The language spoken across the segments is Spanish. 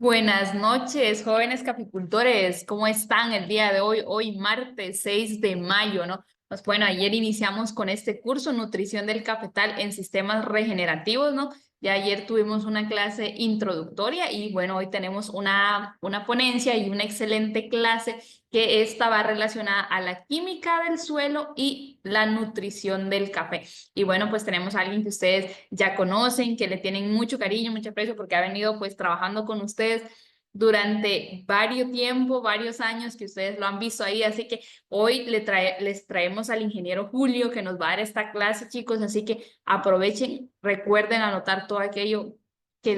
Buenas noches, jóvenes caficultores. ¿Cómo están el día de hoy? Hoy martes 6 de mayo, ¿no? Pues bueno, ayer iniciamos con este curso, Nutrición del Cafetal en Sistemas Regenerativos, ¿no? Ya ayer tuvimos una clase introductoria y bueno, hoy tenemos una ponencia y una excelente clase que esta va relacionada a la química del suelo y la nutrición del café. Y bueno, pues tenemos a alguien que ustedes ya conocen, que le tienen mucho cariño, mucho aprecio, porque ha venido pues trabajando con ustedes durante varios tiempo, varios años que ustedes lo han visto ahí. Así que hoy les traemos al ingeniero Julio que nos va a dar esta clase, chicos. Así que aprovechen, recuerden anotar todo aquello que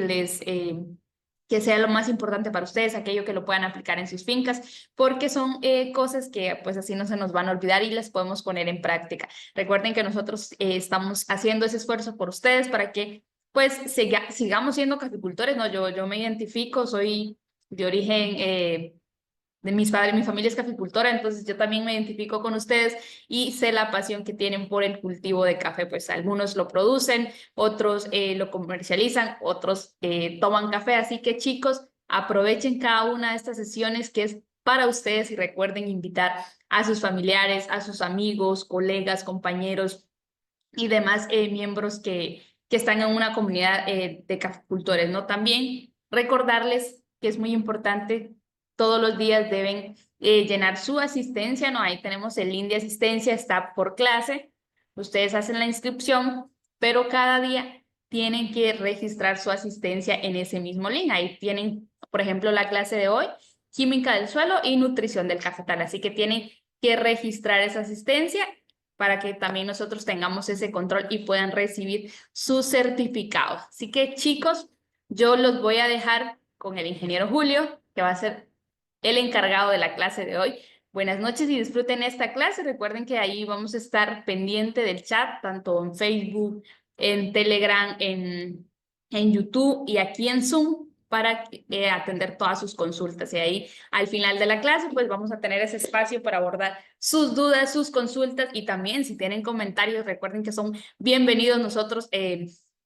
que sea lo más importante para ustedes, aquello que lo puedan aplicar en sus fincas, porque son cosas que pues así no se nos van a olvidar y las podemos poner en práctica. Recuerden que nosotros estamos haciendo ese esfuerzo por ustedes para que pues sigamos siendo caficultores, ¿no? Yo me identifico, soy de origen de mis padres, mi familia es caficultora, entonces yo también me identifico con ustedes y sé la pasión que tienen por el cultivo de café, pues algunos lo producen, otros lo comercializan, otros toman café, así que chicos, aprovechen cada una de estas sesiones que es para ustedes y recuerden invitar a sus familiares, a sus amigos, colegas, compañeros y demás miembros que están en una comunidad de caficultores, ¿no? También recordarles que es muy importante, todos los días deben llenar su asistencia, ¿no? Ahí tenemos el link de asistencia, está por clase, ustedes hacen la inscripción, pero cada día tienen que registrar su asistencia en ese mismo link. Ahí tienen, por ejemplo, la clase de hoy, química del suelo y nutrición del cafetal, así que tienen que registrar esa asistencia para que también nosotros tengamos ese control y puedan recibir su certificado. Así que chicos, yo los voy a dejar con el ingeniero Julio, que va a ser el encargado de la clase de hoy. Buenas noches y disfruten esta clase. Recuerden que ahí vamos a estar pendiente del chat, tanto en Facebook, en Telegram, en YouTube y aquí en Zoom para atender todas sus consultas. Y ahí al final de la clase, pues vamos a tener ese espacio para abordar sus dudas, sus consultas y también si tienen comentarios, recuerden que son bienvenidos. Nosotros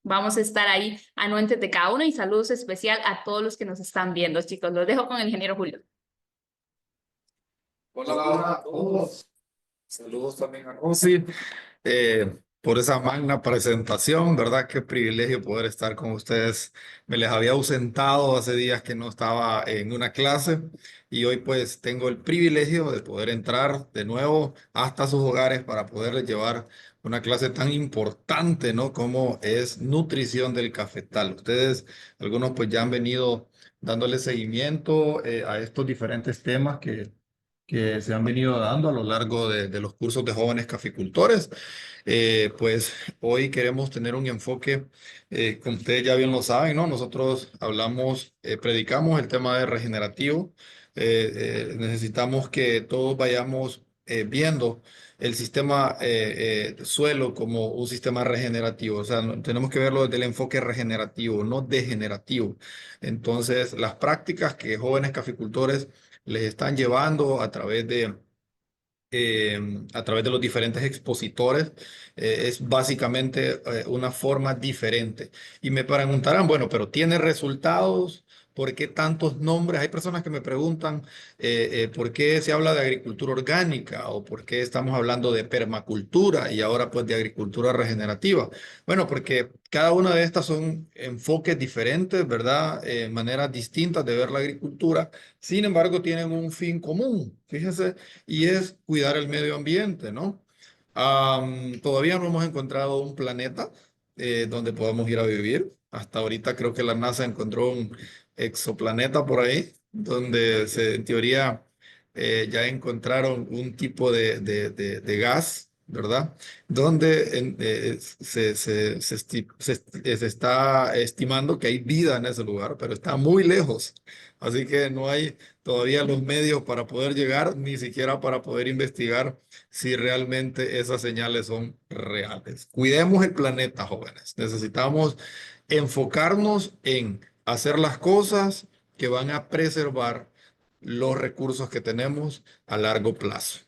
vamos a estar ahí anuentes de cada uno y saludos especial a todos los que nos están viendo, chicos. Los dejo con el ingeniero Julio. Hola a todos. Saludos también a Rosy por esa magna presentación, ¿verdad? Qué privilegio poder estar con ustedes. Me les había ausentado hace días que no estaba en una clase y hoy pues tengo el privilegio de poder entrar de nuevo hasta sus hogares para poderles llevar una clase tan importante, ¿no? Como es nutrición del cafetal. Ustedes, algunos pues ya han venido dándole seguimiento a estos diferentes temas que se han venido dando a lo largo de los cursos de jóvenes caficultores. Pues hoy queremos tener un enfoque, como ustedes ya bien lo saben, ¿no? Nosotros hablamos, predicamos el tema de regenerativo. Necesitamos que todos vayamos viendo el sistema suelo como un sistema regenerativo. O sea, tenemos que verlo desde el enfoque regenerativo, no degenerativo. Entonces, las prácticas que jóvenes caficultores les están llevando a través de los diferentes expositores, es básicamente una forma diferente. Y me preguntarán, bueno, pero ¿tiene resultados? ¿Por qué tantos nombres? Hay personas que me preguntan por qué se habla de agricultura orgánica o por qué estamos hablando de permacultura y ahora pues de agricultura regenerativa. Bueno, porque cada una de estas son enfoques diferentes, ¿verdad? Maneras distintas de ver la agricultura. Sin embargo, tienen un fin común. Fíjense, y es cuidar el medio ambiente, ¿no? Todavía no hemos encontrado un planeta donde podamos ir a vivir. Hasta ahorita creo que la NASA encontró un exoplaneta por ahí, donde en teoría ya encontraron un tipo de gas, ¿verdad? Donde se está estimando que hay vida en ese lugar, pero está muy lejos. Así que no hay todavía los medios para poder llegar, ni siquiera para poder investigar si realmente esas señales son reales. Cuidemos el planeta, jóvenes. Necesitamos enfocarnos en hacer las cosas que van a preservar los recursos que tenemos a largo plazo.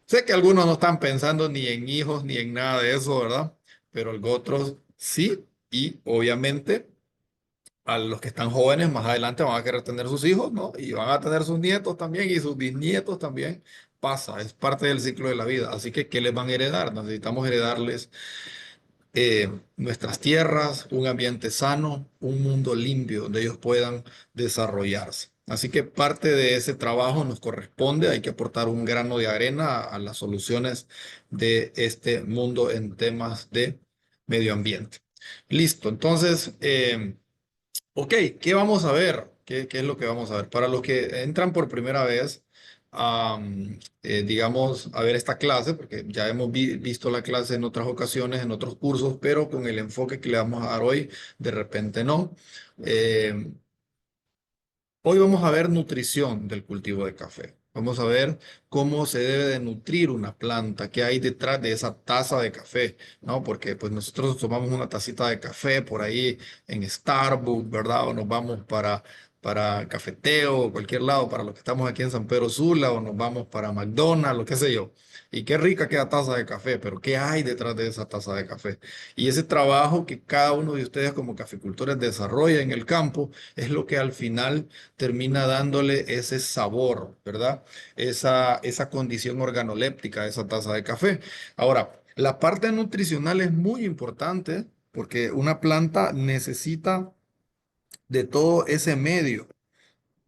Sé que algunos no están pensando ni en hijos ni en nada de eso, ¿verdad? Pero otros sí, y obviamente a los que están jóvenes más adelante van a querer tener sus hijos, ¿no? Y van a tener sus nietos también y sus bisnietos también. Pasa, es parte del ciclo de la vida. Así que, ¿qué les van a heredar? Necesitamos heredarles nuestras tierras, un ambiente sano, un mundo limpio donde ellos puedan desarrollarse. Así que parte de ese trabajo nos corresponde, hay que aportar un grano de arena a las soluciones de este mundo en temas de medio ambiente. Listo, entonces, ok, ¿qué vamos a ver? ¿Qué es lo que vamos a ver? Para los que entran por primera vez, digamos, a ver esta clase, porque ya hemos visto la clase en otras ocasiones, en otros cursos, pero con el enfoque que le vamos a dar hoy, de repente no. Eh, Hoy vamos a ver nutrición del cultivo de café. Vamos a ver cómo se debe de nutrir una planta, qué hay detrás de esa taza de café, ¿no? Porque pues nosotros tomamos una tacita de café por ahí en Starbucks, ¿verdad? O nos vamos para Cafeteo o cualquier lado, para los que estamos aquí en San Pedro Sula, o nos vamos para McDonald's, lo que sé yo. Y qué rica queda taza de café, pero ¿qué hay detrás de esa taza de café? Y ese trabajo que cada uno de ustedes como caficultores desarrolla en el campo es lo que al final termina dándole ese sabor, ¿verdad? Esa condición organoléptica a esa taza de café. Ahora, la parte nutricional es muy importante porque una planta necesita de todo ese medio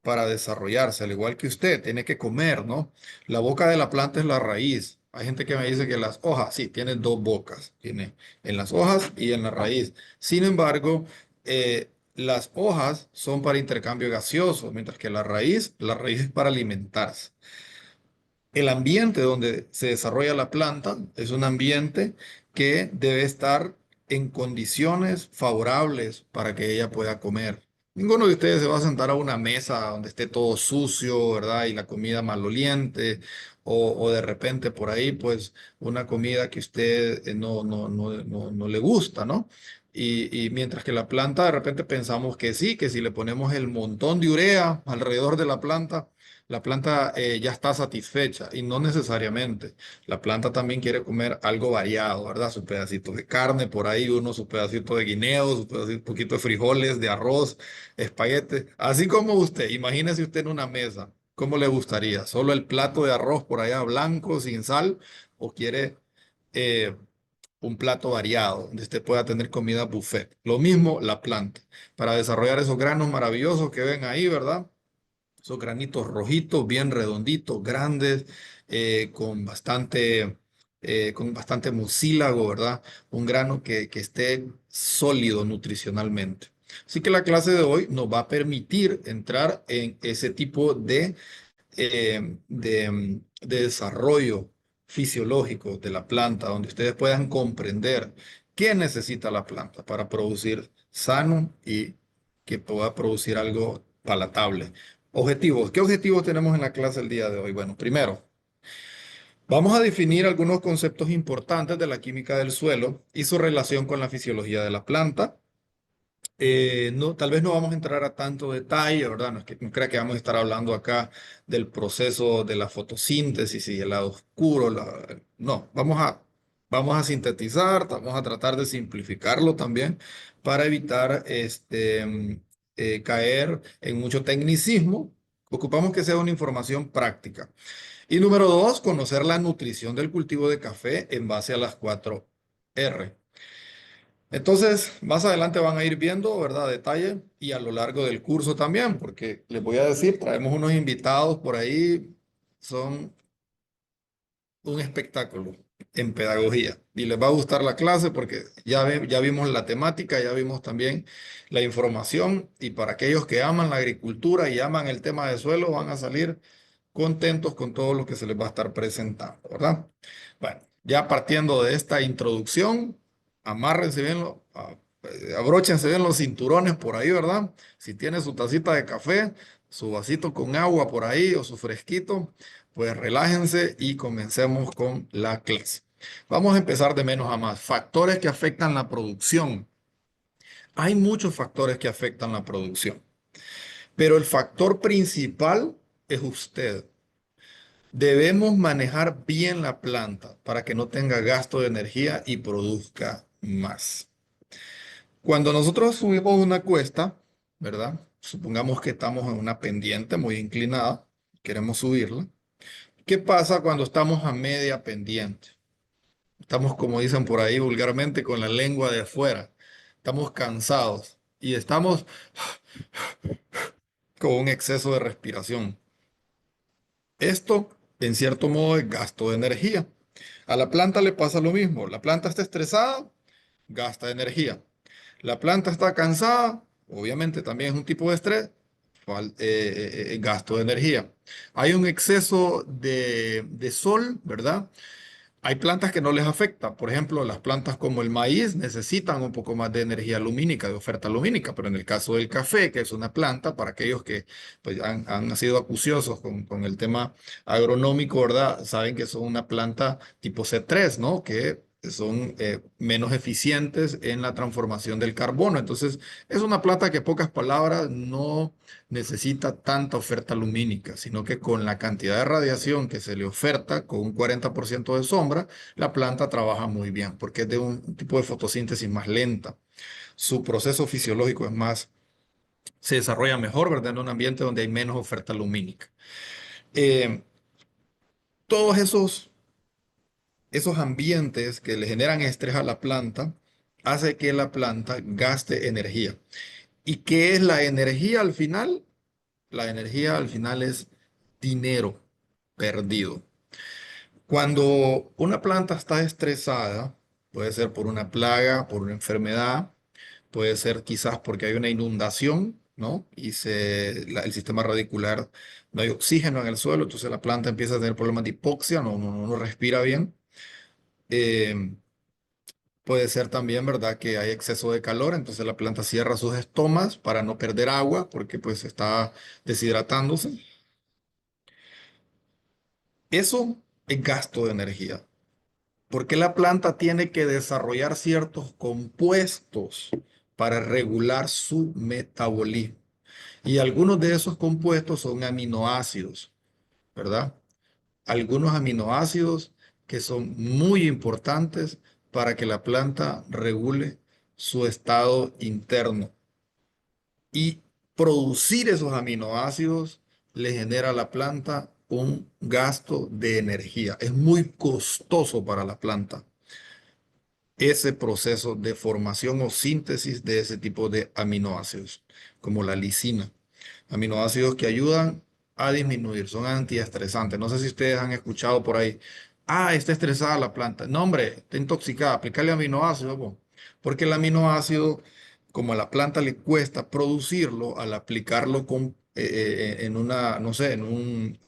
para desarrollarse, al igual que usted, tiene que comer, ¿no? La boca de la planta es la raíz. Hay gente que me dice que las hojas, sí, tienen dos bocas, tiene en las hojas y en la raíz. Sin embargo, las hojas son para intercambio gaseoso, mientras que la raíz es para alimentarse. El ambiente donde se desarrolla la planta es un ambiente que debe estar en condiciones favorables para que ella pueda comer. Ninguno de ustedes se va a sentar a una mesa donde esté todo sucio, ¿verdad? Y la comida maloliente, o de repente por ahí, pues, una comida que usted no le gusta, ¿no? Y mientras que la planta, de repente pensamos que sí, que si le ponemos el montón de urea alrededor de la planta ya está satisfecha y no necesariamente. La planta también quiere comer algo variado, ¿verdad? Su pedacito de carne por ahí, uno su pedacito de guineo, su pedacito, un poquito de frijoles, de arroz, espaguete. Así como usted, imagínese usted en una mesa, ¿cómo le gustaría? ¿Solo el plato de arroz por allá blanco, sin sal? ¿O quiere eh, un plato variado, donde usted pueda tener comida buffet? Lo mismo la planta, para desarrollar esos granos maravillosos que ven ahí, ¿verdad? Esos granitos rojitos, bien redonditos, grandes, con bastante mucílago, ¿verdad? Un grano que esté sólido nutricionalmente. Así que la clase de hoy nos va a permitir entrar en ese tipo de desarrollo fisiológico de la planta, donde ustedes puedan comprender qué necesita la planta para producir sano y que pueda producir algo palatable. Objetivos. ¿Qué objetivos tenemos en la clase el día de hoy? Bueno, primero, vamos a definir algunos conceptos importantes de la química del suelo y su relación con la fisiología de la planta. No, tal vez no vamos a entrar a tanto detalle, ¿verdad? No, es que, no crea que vamos a estar hablando acá del proceso de la fotosíntesis y el lado oscuro. No, vamos a sintetizar, vamos a tratar de simplificarlo también para evitar caer en mucho tecnicismo. Ocupamos que sea una información práctica. Y número dos, conocer la nutrición del cultivo de café en base a las 4R. Entonces, más adelante van a ir viendo, ¿verdad? Detalle y a lo largo del curso también, porque les voy a decir, traemos unos invitados por ahí, son un espectáculo en pedagogía y les va a gustar la clase porque ya vimos la temática, ya vimos también la información y para aquellos que aman la agricultura y aman el tema de suelo van a salir contentos con todo lo que se les va a estar presentando, ¿verdad? Bueno, ya partiendo de esta introducción, amárrense bien, abróchense bien los cinturones por ahí, ¿verdad? Si tiene su tacita de café, su vasito con agua por ahí o su fresquito, pues relájense y comencemos con la clase. Vamos a empezar de menos a más. Factores que afectan la producción. Hay muchos factores que afectan la producción, pero el factor principal es usted. Debemos manejar bien la planta para que no tenga gasto de energía y produzca más. Cuando nosotros subimos una cuesta, ¿verdad? Supongamos que estamos en una pendiente muy inclinada, queremos subirla. ¿Qué pasa cuando estamos a media pendiente? Estamos, como dicen por ahí vulgarmente, con la lengua de afuera. Estamos cansados y estamos con un exceso de respiración. Esto, en cierto modo, es gasto de energía. A la planta le pasa lo mismo. La planta está estresada, gasta energía. La planta está cansada, obviamente también es un tipo de estrés, gasto de energía. Hay un exceso de sol, ¿verdad? Hay plantas que no les afecta. Por ejemplo, las plantas como el maíz necesitan un poco más de energía lumínica, de oferta lumínica, pero en el caso del café, que es una planta, para aquellos que pues, han sido acuciosos con el tema agronómico, ¿verdad? Saben que son una planta tipo C3, ¿no? Que son menos eficientes en la transformación del carbono. Entonces, es una planta que, en pocas palabras, no necesita tanta oferta lumínica, sino que con la cantidad de radiación que se le oferta, con un 40% de sombra, la planta trabaja muy bien, porque es de un tipo de fotosíntesis más lenta. Su proceso fisiológico es más, se desarrolla mejor, ¿verdad? En un ambiente donde hay menos oferta lumínica. Eh, todos esos ambientes que le generan estrés a la planta, hace que la planta gaste energía. ¿Y qué es la energía al final? La energía al final es dinero perdido. Cuando una planta está estresada, puede ser por una plaga, por una enfermedad, puede ser quizás porque hay una inundación, ¿no? Y el sistema radicular, no hay oxígeno en el suelo, entonces la planta empieza a tener problemas de hipoxia, no respira bien. Eh, Puede ser también, ¿verdad?, que hay exceso de calor, entonces la planta cierra sus estomas para no perder agua porque pues está deshidratándose. Eso es gasto de energía, porque la planta tiene que desarrollar ciertos compuestos para regular su metabolismo. Y algunos de esos compuestos son aminoácidos, ¿verdad? Algunos aminoácidos que son muy importantes para que la planta regule su estado interno. Y producir esos aminoácidos le genera a la planta un gasto de energía. Es muy costoso para la planta ese proceso de formación o síntesis de ese tipo de aminoácidos, como la lisina. Aminoácidos que ayudan a disminuir, son antiestresantes. No sé si ustedes han escuchado por ahí, está estresada la planta. No, hombre, está intoxicada, aplicarle aminoácidos, po. Porque el aminoácido, como a la planta le cuesta producirlo, al aplicarlo en una, no sé, en un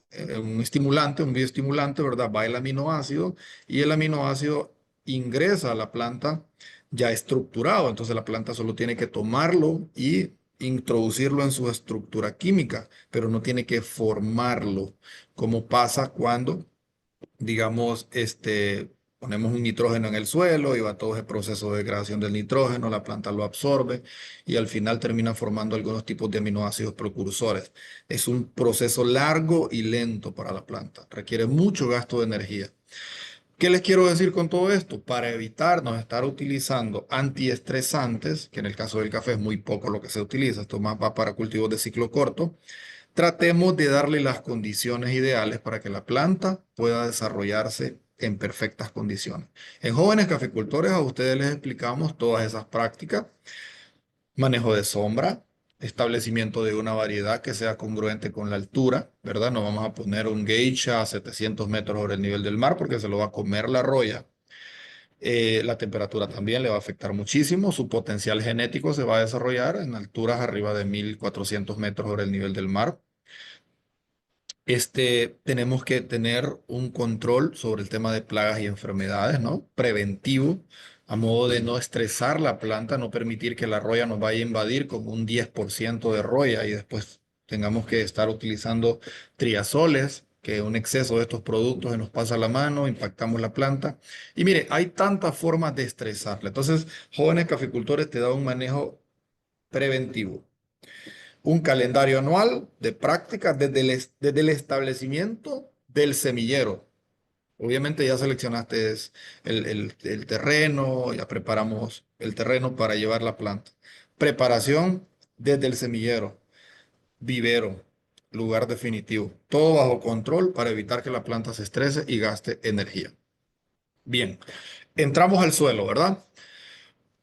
estimulante, un bioestimulante, ¿verdad? Va el aminoácido y el aminoácido ingresa a la planta ya estructurado. Entonces la planta solo tiene que tomarlo y introducirlo en su estructura química, pero no tiene que formarlo, como pasa cuando, digamos, ponemos un nitrógeno en el suelo y va todo ese proceso de degradación del nitrógeno, la planta lo absorbe y al final termina formando algunos tipos de aminoácidos precursores. Es un proceso largo y lento para la planta, requiere mucho gasto de energía. ¿Qué les quiero decir con todo esto? Para evitarnos estar utilizando antiestresantes, que en el caso del café es muy poco lo que se utiliza, esto más va para cultivos de ciclo corto, tratemos de darle las condiciones ideales para que la planta pueda desarrollarse en perfectas condiciones. En jóvenes caficultores a ustedes les explicamos todas esas prácticas: manejo de sombra, establecimiento de una variedad que sea congruente con la altura, ¿verdad? No vamos a poner un geisha a 700 metros sobre el nivel del mar porque se lo va a comer la roya. La temperatura también le va a afectar muchísimo. Su potencial genético se va a desarrollar en alturas arriba de 1400 metros sobre el nivel del mar. Tenemos que tener un control sobre el tema de plagas y enfermedades, ¿no? Preventivo, a modo de no estresar la planta, no permitir que la roya nos vaya a invadir con un 10% de roya y después tengamos que estar utilizando triazoles, que un exceso de estos productos se nos pasa a la mano, impactamos la planta. Y mire, hay tantas formas de estresarla. Entonces, jóvenes caficultores te da un manejo preventivo, un calendario anual de prácticas desde el establecimiento del semillero. Obviamente ya seleccionaste el terreno, ya preparamos el terreno para llevar la planta. Preparación desde el semillero, vivero, lugar definitivo. Todo bajo control para evitar que la planta se estrese y gaste energía. Bien, entramos al suelo, ¿verdad?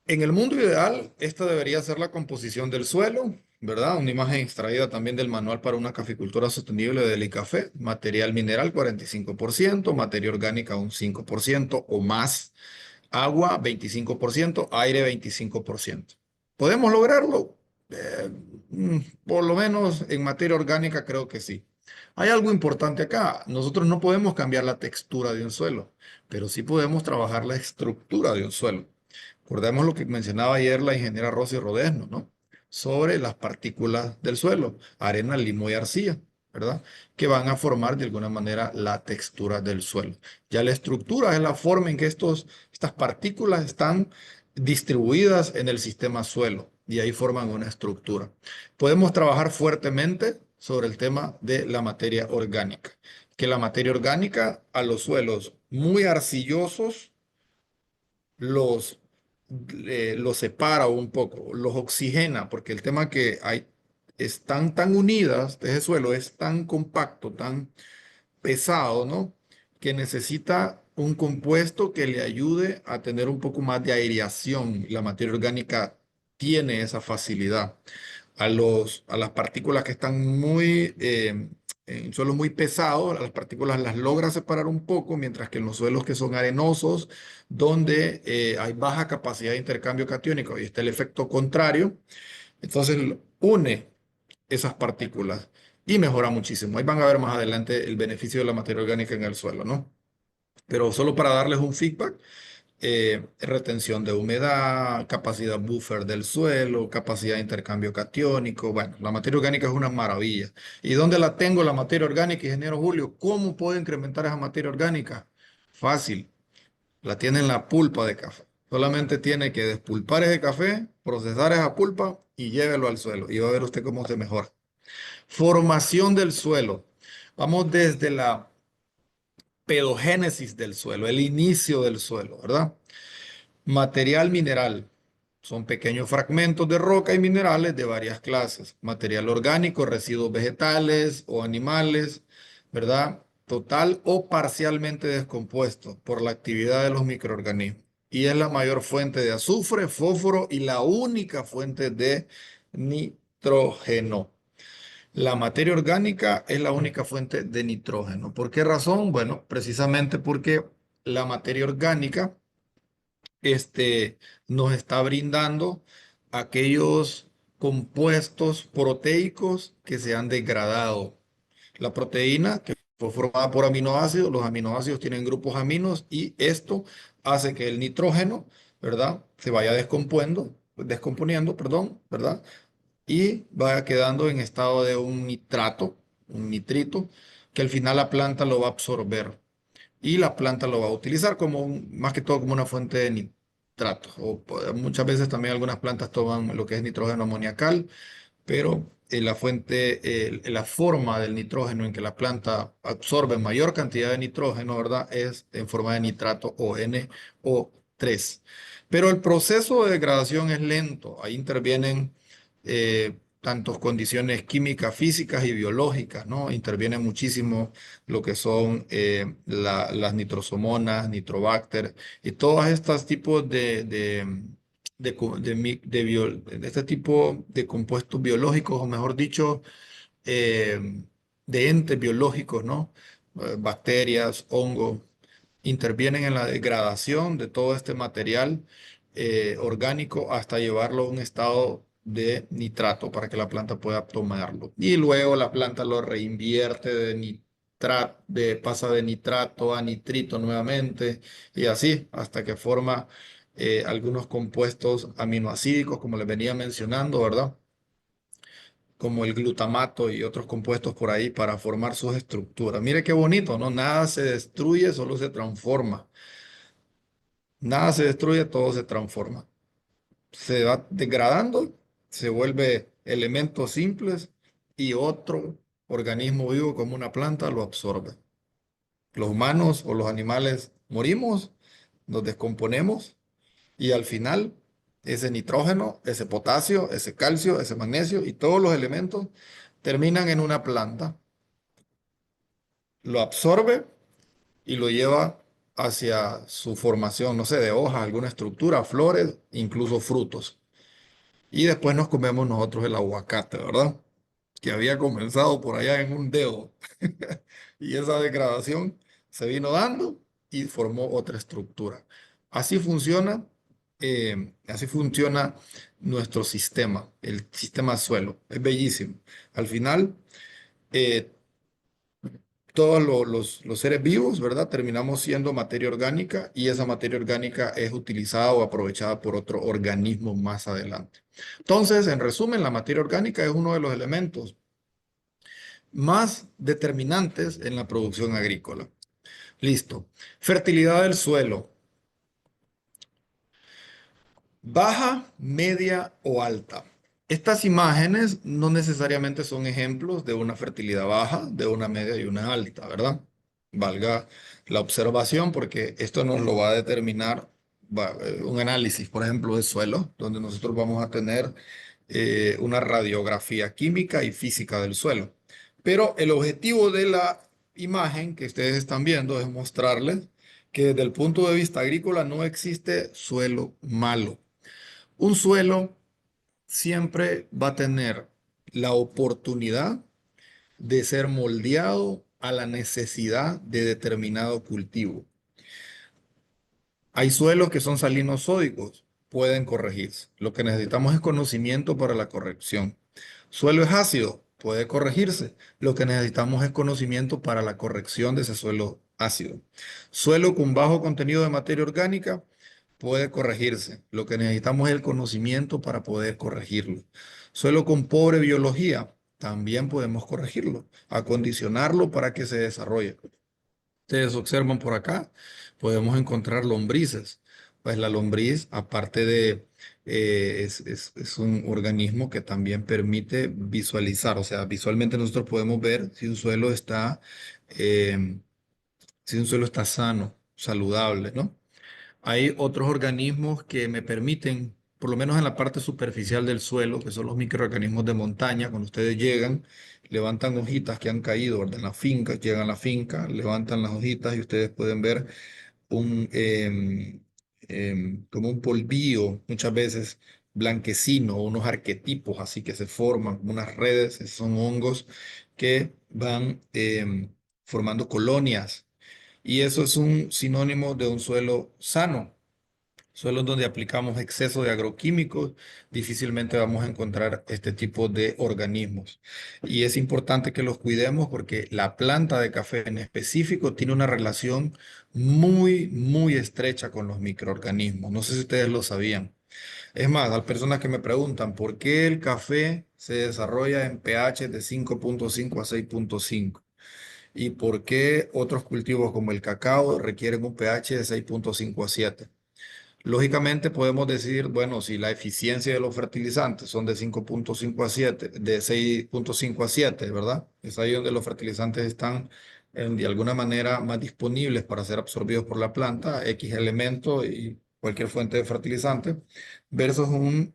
En el mundo ideal, esta debería ser la composición del suelo, ¿verdad? Una imagen extraída también del manual para una caficultura sostenible del ICAFE. Material mineral 45%, materia orgánica un 5% o más, agua 25%, aire 25%. ¿Podemos lograrlo? Eh, por lo menos en materia orgánica creo que sí. Hay algo importante acá. Nosotros no podemos cambiar la textura de un suelo, pero sí podemos trabajar la estructura de un suelo. Recordemos lo que mencionaba ayer la ingeniera Rosy Rodesno, ¿no? Sobre las partículas del suelo, arena, limo y arcilla, ¿verdad? Que van a formar de alguna manera la textura del suelo. Ya la estructura es la forma en que estas partículas están distribuidas en el sistema suelo y ahí forman una estructura. Podemos trabajar fuertemente sobre el tema de la materia orgánica, que la materia orgánica a los suelos muy arcillosos los, los separa un poco, los oxigena, porque el tema que hay están tan unidas, ese suelo es tan compacto, tan pesado, ¿no? Que necesita un compuesto que le ayude a tener un poco más de aireación. La materia orgánica tiene esa facilidad a las partículas que están muy, en suelos muy pesados, a las partículas las logra separar un poco, mientras que en los suelos que son arenosos, donde hay baja capacidad de intercambio catiónico y está el efecto contrario, entonces une esas partículas y mejora muchísimo. Ahí van a ver más adelante el beneficio de la materia orgánica en el suelo, ¿no? Pero solo para darles un feedback, retención de humedad, capacidad buffer del suelo, capacidad de intercambio catiónico. Bueno, la materia orgánica es una maravilla. ¿Y dónde la tengo la materia orgánica, ingeniero Julio? ¿Cómo puedo incrementar esa materia orgánica? Fácil, la tiene en la pulpa de café. Solamente tiene que despulpar ese café, procesar esa pulpa y llévelo al suelo. Y va a ver usted cómo se mejora. Formación del suelo. Vamos desde la pedogénesis del suelo, el inicio del suelo, ¿verdad? Material mineral. Son pequeños fragmentos de roca y minerales de varias clases. Material orgánico, residuos vegetales o animales, ¿verdad? Total o parcialmente descompuesto por la actividad de los microorganismos. Y es la mayor fuente de azufre, fósforo y la única fuente de nitrógeno. La materia orgánica es la única fuente de nitrógeno. ¿Por qué razón? Bueno, precisamente porque la materia orgánica nos está brindando aquellos compuestos proteicos que se han degradado. La proteína, que fue formada por aminoácidos, los aminoácidos tienen grupos aminos y esto hace que el nitrógeno, ¿verdad? Se vaya descomponiendo, perdón, ¿verdad? Y vaya quedando en estado de un nitrato, un nitrito, que al final la planta lo va a absorber y la planta lo va a utilizar más que todo como una fuente de nitrato. Muchas veces también algunas plantas toman lo que es nitrógeno amoniacal, pero la forma del nitrógeno en que la planta absorbe mayor cantidad de nitrógeno, ¿verdad? Es en forma de nitrato o NO3. Pero el proceso de degradación es lento. Ahí intervienen tantas condiciones químicas, físicas y biológicas, ¿no? Interviene muchísimo lo que son las nitrosomonas, nitrobacter y todos estos tipos de este tipo de compuestos biológicos, o mejor dicho, eh, de entes biológicos, ¿no? Bacterias, hongos, intervienen en la degradación de todo este material orgánico hasta llevarlo a un estado de nitrato para que la planta pueda tomarlo. Y luego la planta lo reinvierte pasa de nitrato a nitrito nuevamente y así hasta que forma algunos compuestos aminoácidos, como les venía mencionando, ¿verdad? Como el glutamato y otros compuestos por ahí para formar sus estructuras. Mire qué bonito, ¿no? Nada se destruye, solo se transforma. Nada se destruye, todo se transforma. Se va degradando, se vuelve elementos simples y otro organismo vivo como una planta lo absorbe. Los humanos o los animales morimos, nos descomponemos y al final ese nitrógeno, ese potasio, ese calcio, ese magnesio y todos los elementos terminan en una planta, lo absorbe y lo lleva hacia su formación, no sé, de hojas, alguna estructura, flores, incluso frutos. Y después nos comemos nosotros el aguacate, ¿verdad? Que había comenzado por allá en un dedo. Y esa degradación se vino dando y formó otra estructura. Así funciona nuestro sistema, el sistema suelo. Es bellísimo. Al final, eh, todos los seres vivos, ¿verdad? Terminamos siendo materia orgánica y esa materia orgánica es utilizada o aprovechada por otro organismo más adelante. Entonces, en resumen, la materia orgánica es uno de los elementos más determinantes en la producción agrícola. Listo. Fertilidad del suelo. Baja, media o alta. Estas imágenes no necesariamente son ejemplos de una fertilidad baja, de una media y una alta, ¿verdad? Valga la observación porque esto nos lo va a determinar un análisis, por ejemplo, de suelo, donde nosotros vamos a tener una radiografía química y física del suelo. Pero el objetivo de la imagen que ustedes están viendo es mostrarles que desde el punto de vista agrícola no existe suelo malo. Un suelo siempre va a tener la oportunidad de ser moldeado a la necesidad de determinado cultivo. Hay suelos que son salinosódicos, pueden corregirse. Lo que necesitamos es conocimiento para la corrección. Suelo es ácido, puede corregirse. Lo que necesitamos es conocimiento para la corrección de ese suelo ácido. Suelo con bajo contenido de materia orgánica puede corregirse. Lo que necesitamos es el conocimiento para poder corregirlo. Suelo con pobre biología, también podemos corregirlo, acondicionarlo para que se desarrolle. Ustedes observan por acá, podemos encontrar lombrices. Pues la lombriz, aparte de, es un organismo que también permite visualizar, o sea, visualmente nosotros podemos ver eh, si un suelo está sano, saludable, ¿no? Hay otros organismos que me permiten, por lo menos en la parte superficial del suelo, que son los microorganismos de montaña, cuando ustedes llegan, levantan hojitas que han caído, ¿verdad? En la finca, llegan a la finca, levantan las hojitas y ustedes pueden ver como un polvillo, muchas veces blanquecino, unos arquetipos así que se forman, como unas redes, esos son hongos que van formando colonias. Y eso es un sinónimo de un suelo sano. Suelos donde aplicamos exceso de agroquímicos, difícilmente vamos a encontrar este tipo de organismos. Y es importante que los cuidemos porque la planta de café en específico tiene una relación muy, muy estrecha con los microorganismos. No sé si ustedes lo sabían. Es más, hay personas que me preguntan por qué el café se desarrolla en pH de 5.5 a 6.5 y por qué otros cultivos como el cacao requieren un pH de 6.5 a 7. Lógicamente podemos decir, bueno, si la eficiencia de los fertilizantes son de 5.5 a 7, de 6.5 a 7, ¿verdad? Es ahí donde los fertilizantes están de alguna manera más disponibles para ser absorbidos por la planta, X elemento y cualquier fuente de fertilizante, versus un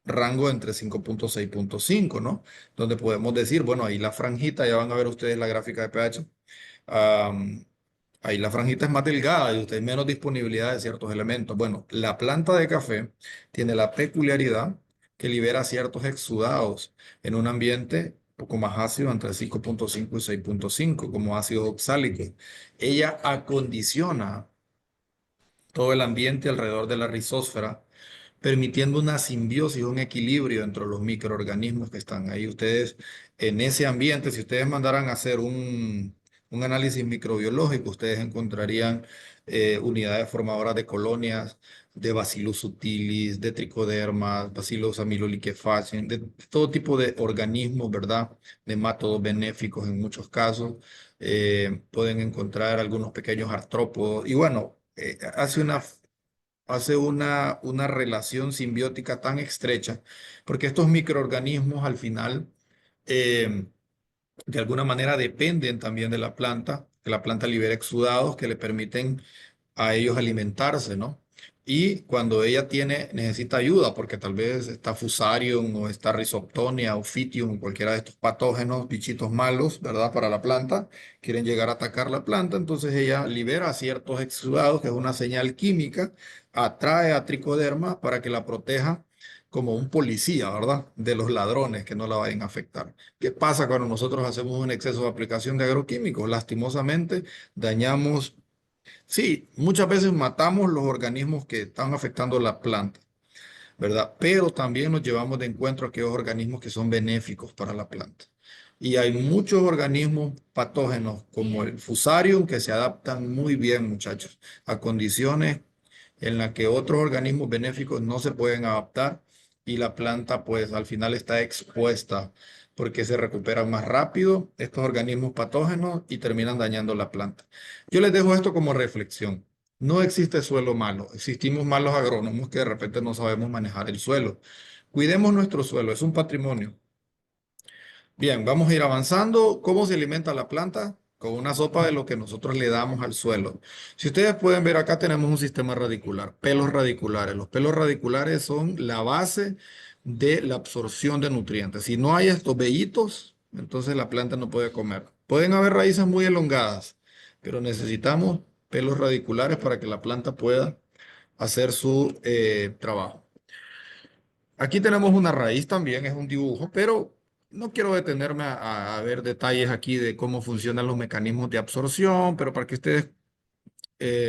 rango entre 5.6 y 6.5, ¿no? Donde podemos decir, bueno, ahí la franjita, ya van a ver ustedes la gráfica de pH. Ahí la franjita es más delgada y usted hay menos disponibilidad de ciertos elementos. Bueno, la planta de café tiene la peculiaridad que libera ciertos exudados en un ambiente un poco más ácido, entre 5.5 y 6.5, como ácidos oxálicos. Ella acondiciona todo el ambiente alrededor de la rizósfera, permitiendo una simbiosis, un equilibrio entre los microorganismos que están ahí. Ustedes, en ese ambiente, si ustedes mandaran a hacer un análisis microbiológico, ustedes encontrarían unidades formadoras de colonias de Bacillus subtilis, de Trichoderma, Bacillus amyloliquefaciens, de todo tipo de organismos, ¿verdad? Nematodos benéficos en muchos casos. Pueden encontrar algunos pequeños artrópodos y bueno, hace una relación simbiótica tan estrecha, porque estos microorganismos al final, eh, de alguna manera, dependen también de la planta, que la planta libera exudados que le permiten a ellos alimentarse, ¿no? Y cuando ella necesita ayuda, porque tal vez está Fusarium o está Rhizoptonia o Fitium, cualquiera de estos patógenos, bichitos malos, ¿verdad? Para la planta, quieren llegar a atacar la planta, entonces ella libera ciertos exudados, que es una señal química, atrae a Tricoderma para que la proteja como un policía, ¿verdad? De los ladrones que no la vayan a afectar. ¿Qué pasa cuando nosotros hacemos un exceso de aplicación de agroquímicos? Lastimosamente, dañamos. Sí, muchas veces matamos los organismos que están afectando la planta, ¿verdad? Pero también nos llevamos de encuentro a aquellos organismos que son benéficos para la planta. Y hay muchos organismos patógenos como el Fusarium que se adaptan muy bien, muchachos, a condiciones en las que otros organismos benéficos no se pueden adaptar y la planta pues al final está expuesta porque se recuperan más rápido estos organismos patógenos y terminan dañando la planta. Yo les dejo esto como reflexión. No existe suelo malo, existimos malos agrónomos que de repente no sabemos manejar el suelo. Cuidemos nuestro suelo, es un patrimonio. Bien, vamos a ir avanzando. ¿Cómo se alimenta la planta? Con una sopa de lo que nosotros le damos al suelo. Si ustedes pueden ver acá tenemos un sistema radicular, pelos radiculares. Los pelos radiculares son la base de la absorción de nutrientes. Si no hay estos vellitos, entonces la planta no puede comer. Pueden haber raíces muy elongadas, pero necesitamos pelos radiculares para que la planta pueda hacer su trabajo. Aquí tenemos una raíz también, es un dibujo, pero no quiero detenerme a ver detalles aquí de cómo funcionan los mecanismos de absorción, pero para que ustedes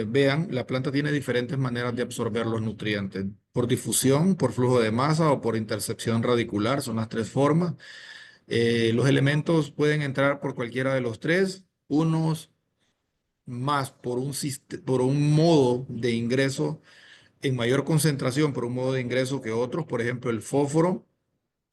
vean, la planta tiene diferentes maneras de absorber los nutrientes. Por difusión, por flujo de masa o por intercepción radicular, son las tres formas. Los elementos pueden entrar por cualquiera de los tres, unos más por un modo de ingreso en mayor concentración, por un modo de ingreso que otros, por ejemplo, el fósforo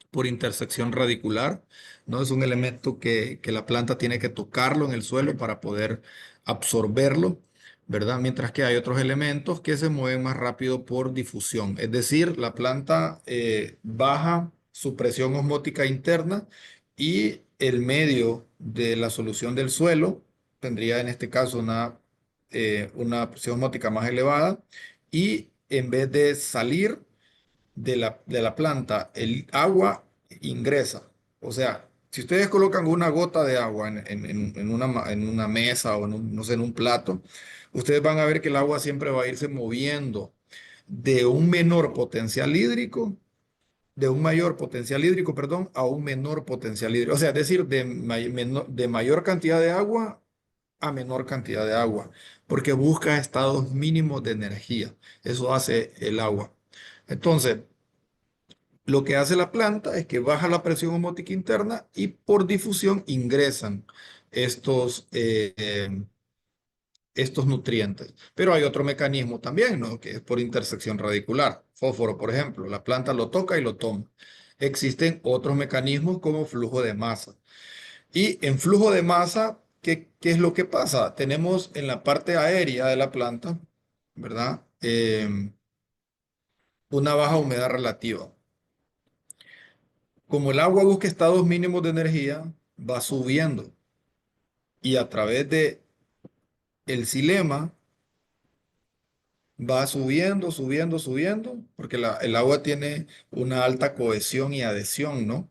por intersección radicular, ¿no? Es un elemento que la planta tiene que tocarlo en el suelo para poder absorberlo, ¿verdad? Mientras que hay otros elementos que se mueven más rápido por difusión, es decir, la planta baja su presión osmótica interna y el medio de la solución del suelo tendría en este caso una presión osmótica más elevada y en vez de salir de la planta, el agua ingresa. O sea, si ustedes colocan una gota de agua en una mesa o no sé, en un plato, ustedes van a ver que el agua siempre va a irse moviendo de un menor potencial hídrico, de un mayor potencial hídrico, perdón, a un menor potencial hídrico. O sea, es decir, de mayor cantidad de agua a menor cantidad de agua, porque busca estados mínimos de energía. Eso hace el agua. Entonces, lo que hace la planta es que baja la presión osmótica interna y por difusión ingresan estos, estos nutrientes. Pero hay otro mecanismo también, ¿no? Que es por intersección radicular. Fósforo, por ejemplo, la planta lo toca y lo toma. Existen otros mecanismos como flujo de masa. Y en flujo de masa, ¿qué es lo que pasa? Tenemos en la parte aérea de la planta, ¿verdad? Una baja humedad relativa. Como el agua busca estados mínimos de energía, va subiendo y a través de el xilema va subiendo, subiendo, subiendo, porque el agua tiene una alta cohesión y adhesión, ¿no?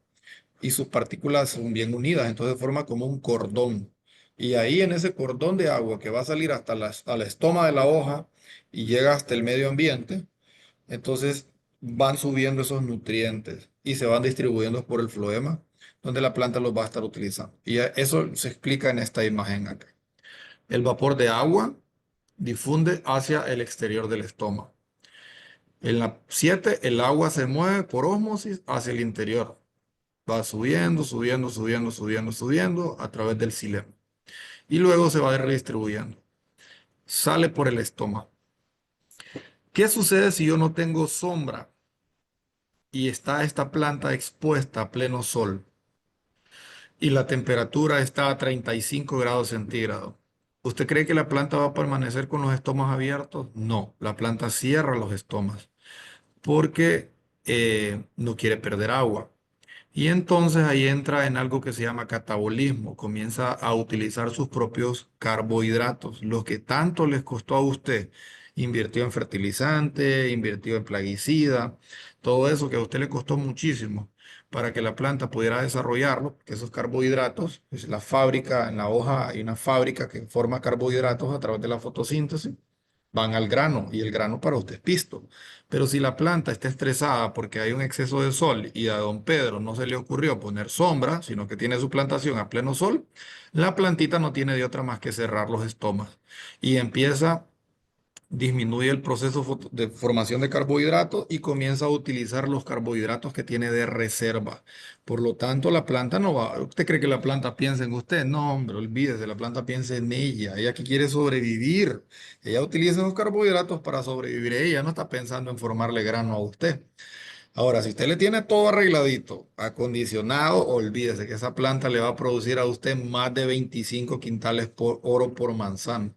Y sus partículas son bien unidas, entonces forma como un cordón. Y ahí en ese cordón de agua que va a salir hasta la estoma de la hoja y llega hasta el medio ambiente, entonces van subiendo esos nutrientes y se van distribuyendo por el floema, donde la planta los va a estar utilizando. Y eso se explica en esta imagen acá. El vapor de agua difunde hacia el exterior del estómago. En la 7, el agua se mueve por ósmosis hacia el interior. Va subiendo, subiendo, subiendo, subiendo, subiendo a través del xilema. Y luego se va redistribuyendo. Sale por el estómago. ¿Qué sucede si yo no tengo sombra y está esta planta expuesta a pleno sol y la temperatura está a 35 grados centígrados? ¿Usted cree que la planta va a permanecer con los estomas abiertos? No, la planta cierra los estomas porque no quiere perder agua. Y entonces ahí entra en algo que se llama catabolismo. Comienza a utilizar sus propios carbohidratos, lo que tanto les costó a usted invirtió en fertilizante, invirtió en plaguicida, todo eso que a usted le costó muchísimo para que la planta pudiera desarrollarlo, que esos carbohidratos, es la fábrica, en la hoja hay una fábrica que forma carbohidratos a través de la fotosíntesis, van al grano y el grano para usted es pisto. Pero si la planta está estresada porque hay un exceso de sol y a don Pedro no se le ocurrió poner sombra, sino que tiene su plantación a pleno sol, la plantita no tiene de otra más que cerrar los estomas y empieza, disminuye el proceso de formación de carbohidratos y comienza a utilizar los carbohidratos que tiene de reserva. Por lo tanto, la planta no va. ¿Usted cree que la planta piensa en usted? No, hombre, olvídese, la planta piensa en ella. Ella que quiere sobrevivir. Ella utiliza los carbohidratos para sobrevivir. Ella no está pensando en formarle grano a usted. Ahora, si usted le tiene todo arregladito, acondicionado, olvídese que esa planta le va a producir a usted más de 25 quintales por oro por manzana.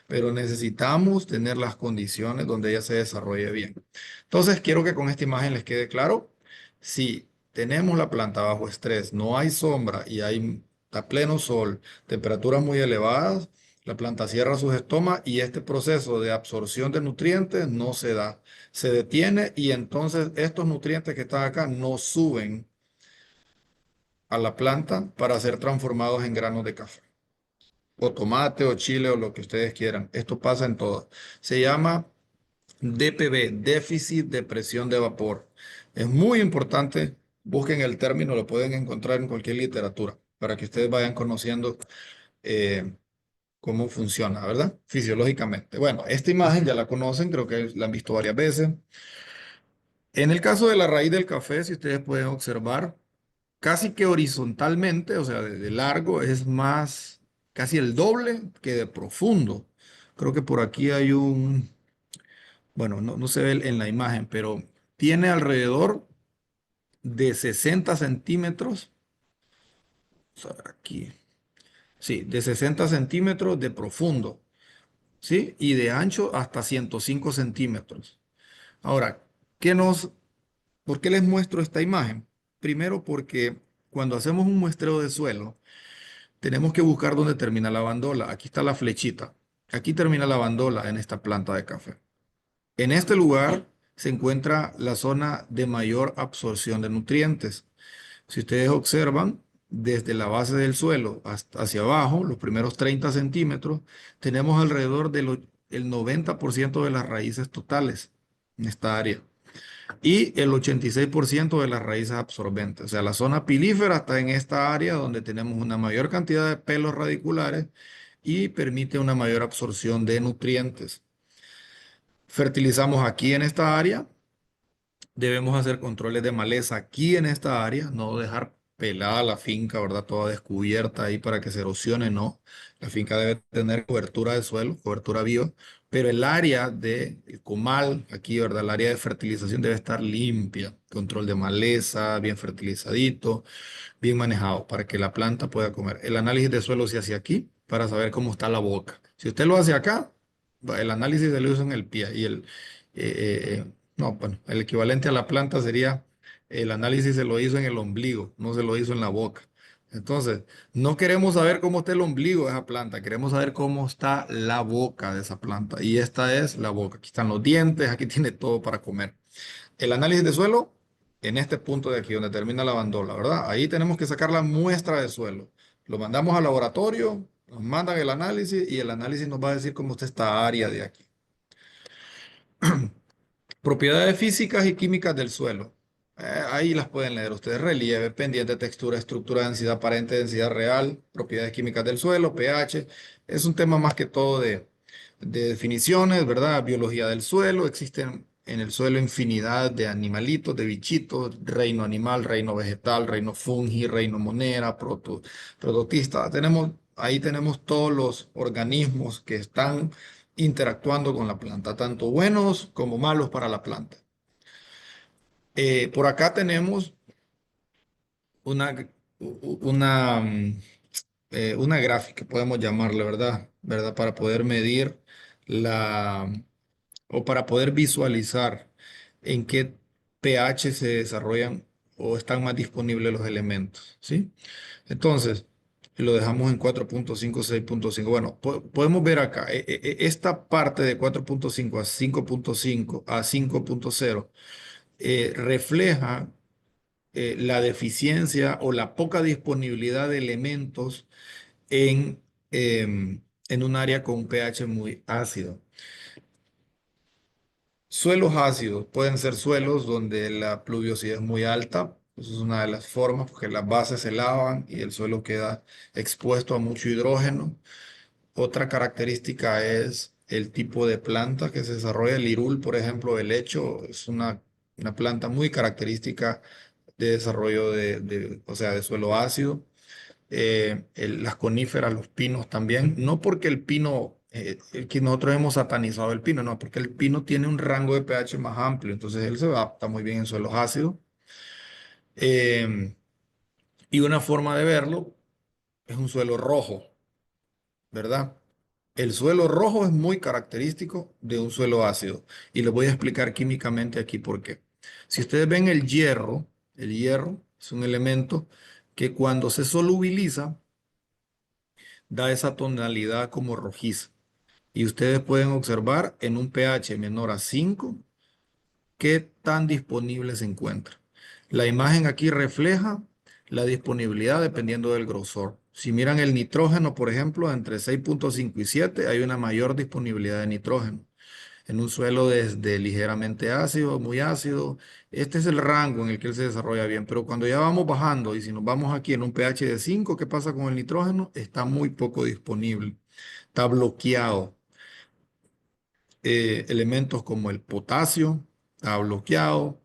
Pero necesitamos tener las condiciones donde ella se desarrolle bien. Entonces, quiero que con esta imagen les quede claro, si tenemos la planta bajo estrés, no hay sombra y hay a pleno sol, temperaturas muy elevadas, la planta cierra sus estomas y este proceso de absorción de nutrientes no se da, se detiene y entonces estos nutrientes que están acá no suben a la planta para ser transformados en granos de café, o tomate, o chile, o lo que ustedes quieran. Esto pasa en todo. Se llama DPV, déficit de presión de vapor. Es muy importante, busquen el término, lo pueden encontrar en cualquier literatura, para que ustedes vayan conociendo eh, cómo funciona, ¿verdad? Fisiológicamente. Bueno, esta imagen ya la conocen, creo que la han visto varias veces. En el caso de la raíz del café, si ustedes pueden observar, casi que horizontalmente, o sea, de largo, es más, casi el doble que de profundo. Creo que por aquí hay un, bueno, no se ve en la imagen, pero tiene alrededor de 60 centímetros, vamos a ver aquí, sí, de 60 centímetros de profundo, ¿sí? Y de ancho hasta 105 centímetros. Ahora, ¿qué nos, ¿por qué les muestro esta imagen? Primero porque cuando hacemos un muestreo de suelo, tenemos que buscar dónde termina la bandola. Aquí está la flechita. Aquí termina la bandola en esta planta de café. En este lugar se encuentra la zona de mayor absorción de nutrientes. Si ustedes observan, desde la base del suelo hasta hacia abajo, los primeros 30 centímetros, tenemos alrededor del el 90% de las raíces totales en esta área y el 86% de las raíces absorbentes. O sea, la zona pilífera está en esta área donde tenemos una mayor cantidad de pelos radiculares y permite una mayor absorción de nutrientes. Fertilizamos aquí en esta área. Debemos hacer controles de maleza aquí en esta área, no dejar pelada la finca, ¿verdad? Toda descubierta ahí para que se erosione, no. La finca debe tener cobertura de suelo, cobertura viva, pero el área de el comal, aquí, ¿verdad? El área de fertilización debe estar limpia. Control de maleza, bien fertilizadito, bien manejado para que la planta pueda comer. El análisis de suelo se hace aquí para saber cómo está la boca. Si usted lo hace acá, el análisis se lo hizo en el pie y no, bueno, el equivalente a la planta sería el análisis se lo hizo en el ombligo, no se lo hizo en la boca. Entonces, no queremos saber cómo está el ombligo de esa planta, queremos saber cómo está la boca de esa planta. Y esta es la boca. Aquí están los dientes, aquí tiene todo para comer. El análisis de suelo, en este punto de aquí, donde termina la bandola, ¿verdad? Ahí tenemos que sacar la muestra de suelo. Lo mandamos al laboratorio, nos mandan el análisis y el análisis nos va a decir cómo está esta área de aquí. Propiedades físicas y químicas del suelo. Ahí las pueden leer ustedes. Relieve, pendiente, textura, estructura, densidad aparente, densidad real, propiedades químicas del suelo, pH. Es un tema más que todo de definiciones, ¿verdad? Biología del suelo. Existen en el suelo infinidad de animalitos, de bichitos, reino animal, reino vegetal, reino fungi, reino monera, prototista. Ahí tenemos todos los organismos que están interactuando con la planta, tanto buenos como malos para la planta. Por acá tenemos una, una gráfica, podemos llamarle, ¿verdad? ¿Verdad? Para poder medir la, o para poder visualizar en qué pH se desarrollan o están más disponibles los elementos, ¿sí? Entonces, y lo dejamos en 4.5, 6.5. Bueno, podemos ver acá, esta parte de 4.5 a 5.5 a 5.0 refleja la deficiencia o la poca disponibilidad de elementos en un área con un pH muy ácido. Suelos ácidos pueden ser suelos donde la pluviosidad es muy alta. Esa es una de las formas, porque las bases se lavan y el suelo queda expuesto a mucho hidrógeno. Otra característica es el tipo de planta que se desarrolla. El irul, por ejemplo, el helecho, es una planta muy característica de desarrollo o sea, de suelo ácido. Las coníferas, los pinos también, no porque el pino, que nosotros hemos satanizado el pino, no, porque el pino tiene un rango de pH más amplio, entonces él se adapta muy bien en suelos ácidos. Y una forma de verlo es un suelo rojo, ¿verdad? El suelo rojo es muy característico de un suelo ácido y les voy a explicar químicamente aquí por qué. Si ustedes ven el hierro es un elemento que cuando se solubiliza da esa tonalidad como rojiza. Y ustedes pueden observar en un pH menor a 5 qué tan disponible se encuentra. La imagen aquí refleja la disponibilidad dependiendo del grosor. Si miran el nitrógeno, por ejemplo, entre 6.5 y 7 hay una mayor disponibilidad de nitrógeno. En un suelo desde ligeramente ácido, muy ácido, este es el rango en el que él se desarrolla bien. Pero cuando ya vamos bajando y si nos vamos aquí en un pH de 5, ¿qué pasa con el nitrógeno? Está muy poco disponible, está bloqueado. Elementos como el potasio está bloqueado,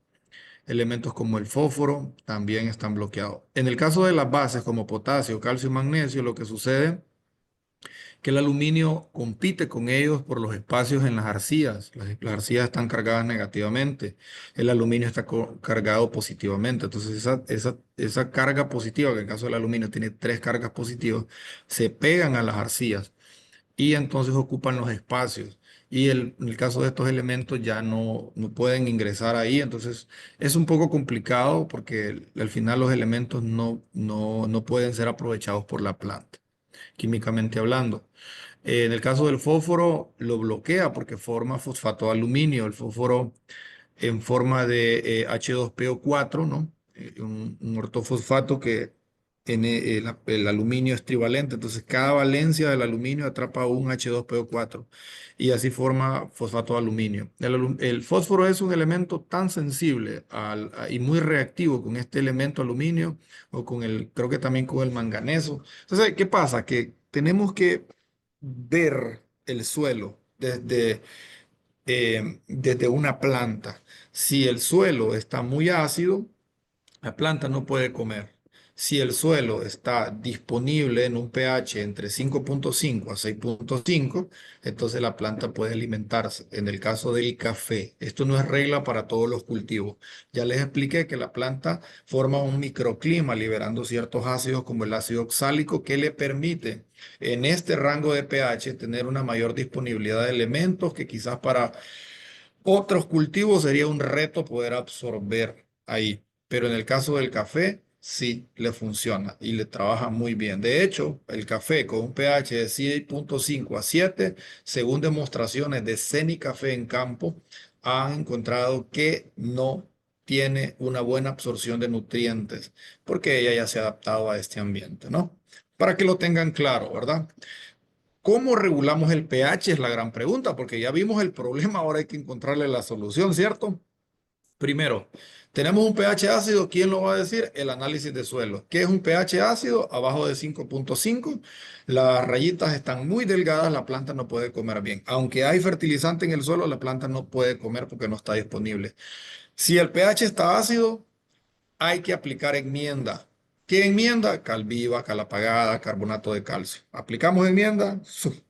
elementos como el fósforo también están bloqueados. En el caso de las bases como potasio, calcio y magnesio, lo que sucede que el aluminio compite con ellos por los espacios en las arcillas. Las arcillas están cargadas negativamente, el aluminio está cargado positivamente. Entonces esa carga positiva, que en el caso del aluminio tiene tres cargas positivas, se pegan a las arcillas y entonces ocupan los espacios. Y en el caso de estos elementos ya no pueden ingresar ahí, entonces es un poco complicado porque al final los elementos no pueden ser aprovechados por la planta, químicamente hablando. En el caso del fósforo lo bloquea porque forma fosfato de aluminio. El fósforo en forma de H2PO4, ¿no? Un ortofosfato que tiene el aluminio es trivalente, entonces cada valencia del aluminio atrapa un H2PO4 y así forma fosfato de aluminio. El fósforo es un elemento tan sensible y muy reactivo con este elemento aluminio o creo que también con el manganeso. Entonces, ¿qué pasa? Que tenemos que ver el suelo desde una planta. Si el suelo está muy ácido, la planta no puede comer. Si el suelo está disponible en un pH entre 5.5 a 6.5, entonces la planta puede alimentarse. En el caso del café, esto no es regla para todos los cultivos. Ya les expliqué que la planta forma un microclima liberando ciertos ácidos como el ácido oxálico que le permite en este rango de pH tener una mayor disponibilidad de elementos que quizás para otros cultivos sería un reto poder absorber ahí, pero en el caso del café sí le funciona y le trabaja muy bien. De hecho, el café con un pH de 6.5 a 7, según demostraciones de Café en campo, han encontrado que no tiene una buena absorción de nutrientes porque ella ya se ha adaptado a este ambiente, ¿no? Para que lo tengan claro, ¿verdad? ¿Cómo regulamos el pH? Es la gran pregunta, porque ya vimos el problema, ahora hay que encontrarle la solución, ¿cierto? Primero, tenemos un pH ácido, ¿quién lo va a decir? El análisis de suelo. ¿Qué es un pH ácido? Abajo de 5.5, las rayitas están muy delgadas, la planta no puede comer bien. Aunque hay fertilizante en el suelo, la planta no puede comer porque no está disponible. Si el pH está ácido, hay que aplicar enmienda. ¿Qué enmienda? Calviva, calapagada, carbonato de calcio. Aplicamos enmienda,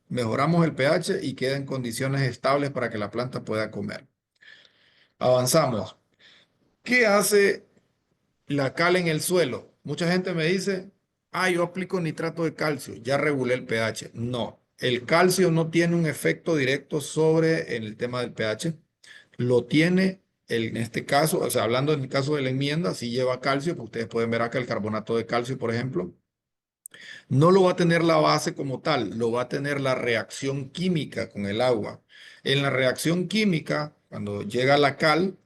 mejoramos el pH y queda en condiciones estables para que la planta pueda comer. Avanzamos. ¿Qué hace la cal en el suelo? Mucha gente me dice, yo aplico nitrato de calcio, ya regulé el pH. No, el calcio no tiene un efecto directo sobre el tema del pH. Lo tiene en este caso, o sea, hablando en el caso de la enmienda, sí lleva calcio, pues ustedes pueden ver acá el carbonato de calcio, por ejemplo. No lo va a tener la base como tal, lo va a tener la reacción química con el agua. En la reacción química, cuando llega la cal,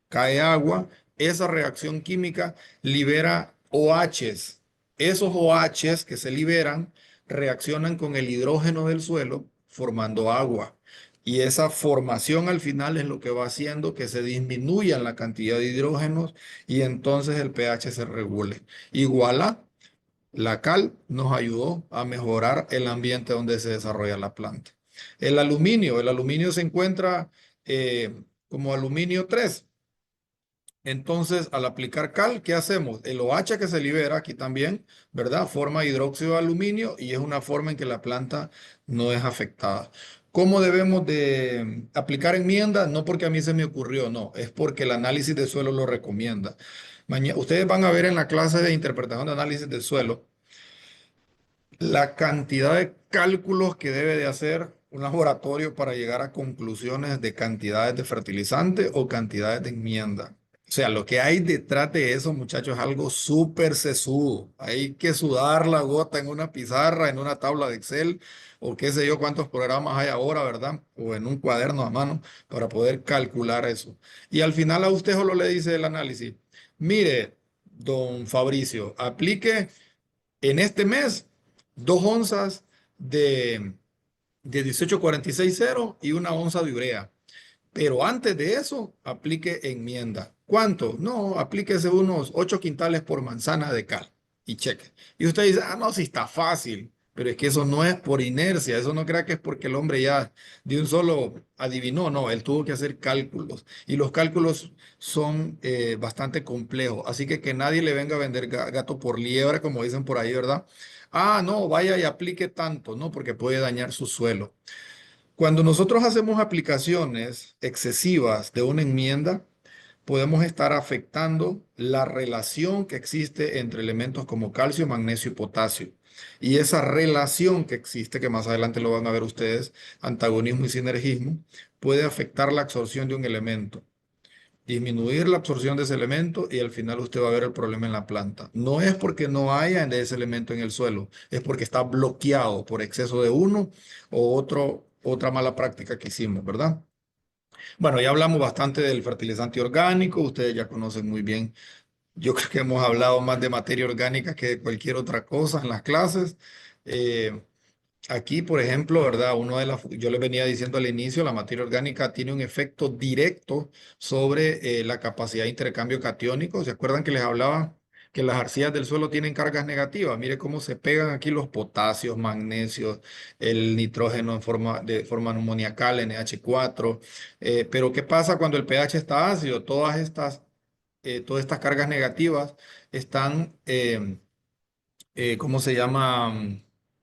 cae agua, esa reacción química libera OHs. Esos OHs que se liberan reaccionan con el hidrógeno del suelo formando agua. Y esa formación al final es lo que va haciendo que se disminuya la cantidad de hidrógenos y entonces el pH se regule. Igual a la cal nos ayudó a mejorar el ambiente donde se desarrolla la planta. El aluminio se encuentra como aluminio 3. Entonces, al aplicar cal, ¿qué hacemos? El OH que se libera aquí también, ¿verdad? Forma hidróxido de aluminio y es una forma en que la planta no es afectada. ¿Cómo debemos de aplicar enmiendas? No porque a mí se me ocurrió, no, es porque el análisis de suelo lo recomienda. Ustedes van a ver en la clase de interpretación de análisis del suelo la cantidad de cálculos que debe de hacer un laboratorio para llegar a conclusiones de cantidades de fertilizante o cantidades de enmienda. O sea, lo que hay detrás de eso, muchachos, es algo súper sesudo. Hay que sudar la gota en una pizarra, en una tabla de Excel, o qué sé yo cuántos programas hay ahora, ¿verdad? O en un cuaderno a mano para poder calcular eso. Y al final a usted solo le dice el análisis, mire, don Fabricio, aplique en este mes 2 onzas de, de 1846,0 y 1 onza de urea. Pero antes de eso, aplique enmienda. ¿Cuánto? No, aplíquese unos 8 quintales por manzana de cal y cheque. Y usted dice, ah, no, si está fácil. Pero es que eso no es por inercia, eso no crea que es porque el hombre ya de un solo adivinó, no, él tuvo que hacer cálculos y los cálculos son bastante complejos, así que nadie le venga a vender gato por liebre, como dicen por ahí, ¿verdad? Ah, no, vaya y aplique tanto, no, porque puede dañar su suelo. Cuando nosotros hacemos aplicaciones excesivas de una enmienda, podemos estar afectando la relación que existe entre elementos como calcio, magnesio y potasio. Y esa relación que existe, que más adelante lo van a ver ustedes, antagonismo y sinergismo, puede afectar la absorción de un elemento, disminuir la absorción de ese elemento y al final usted va a ver el problema en la planta. No es porque no haya de ese elemento en el suelo, es porque está bloqueado por exceso de uno o otra mala práctica que hicimos, ¿verdad? Bueno, ya hablamos bastante del fertilizante orgánico, ustedes ya conocen muy bien. Yo creo que hemos hablado más de materia orgánica que de cualquier otra cosa en las clases. Eh, Aquí, por ejemplo, ¿verdad? Yo les venía diciendo al inicio, la materia orgánica tiene un efecto directo sobre la capacidad de intercambio catiónico. ¿Se acuerdan que les hablaba que las arcillas del suelo tienen cargas negativas? Mire cómo se pegan aquí los potasios, magnesios, el nitrógeno de forma ammoniacal, NH4. Pero ¿qué pasa cuando el pH está ácido? Todas estas cargas negativas están ¿cómo se llama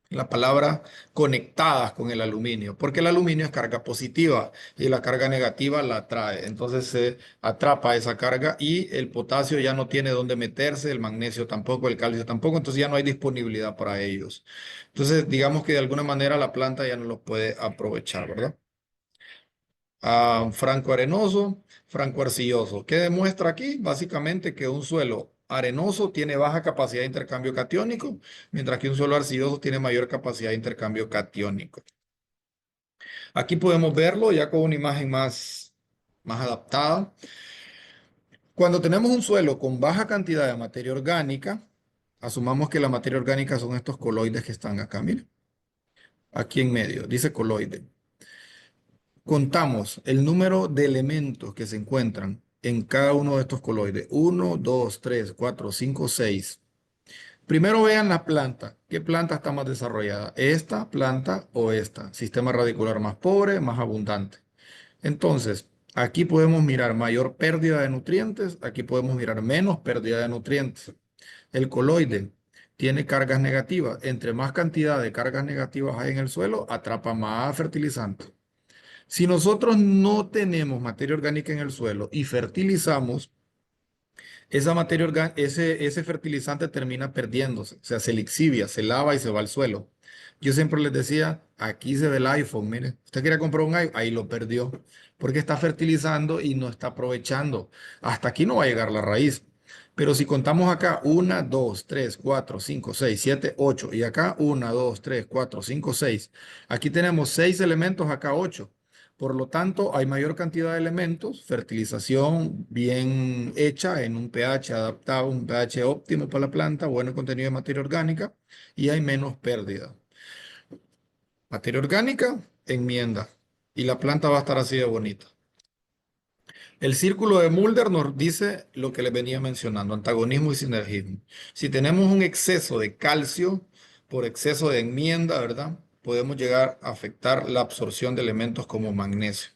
la palabra? Conectadas con el aluminio, porque el aluminio es carga positiva y la carga negativa la atrae. Entonces se atrapa esa carga y el potasio ya no tiene dónde meterse, el magnesio tampoco, el calcio tampoco, entonces ya no hay disponibilidad para ellos. Entonces, digamos que de alguna manera la planta ya no los puede aprovechar, ¿verdad? Franco arenoso, franco arcilloso. ¿Qué demuestra aquí? Básicamente que un suelo arenoso tiene baja capacidad de intercambio catiónico, mientras que un suelo arcilloso tiene mayor capacidad de intercambio catiónico. Aquí podemos verlo ya con una imagen más adaptada. Cuando tenemos un suelo con baja cantidad de materia orgánica, asumamos que la materia orgánica son estos coloides que están acá, miren, aquí en medio, dice coloide. Contamos el número de elementos que se encuentran en cada uno de estos coloides. Uno, 2, 3, 4, 5, 6. Primero vean la planta. ¿Qué planta está más desarrollada? ¿Esta planta o esta? Sistema radicular más pobre, más abundante. Entonces, aquí podemos mirar mayor pérdida de nutrientes. Aquí podemos mirar menos pérdida de nutrientes. El coloide tiene cargas negativas. Entre más cantidad de cargas negativas hay en el suelo, atrapa más fertilizante. Si nosotros no tenemos materia orgánica en el suelo y fertilizamos, esa materia ese fertilizante termina perdiéndose, o sea, se lixivia, se lava y se va al suelo. Yo siempre les decía, aquí se ve el iPhone, mire, usted quería comprar un iPhone, ahí lo perdió, porque está fertilizando y no está aprovechando. Hasta aquí no va a llegar la raíz. Pero si contamos acá 1, 2, 3, 4, 5, 6, 7, 8 y acá 1, 2, 3, 4, 5, 6. Aquí tenemos 6 elementos, acá 8. Por lo tanto, hay mayor cantidad de elementos, fertilización bien hecha en un pH adaptado, un pH óptimo para la planta, bueno contenido de materia orgánica y hay menos pérdida. Materia orgánica, enmienda y la planta va a estar así de bonita. El círculo de Mulder nos dice lo que les venía mencionando, antagonismo y sinergismo. Si tenemos un exceso de calcio por exceso de enmienda, ¿verdad? Podemos llegar a afectar la absorción de elementos como magnesio,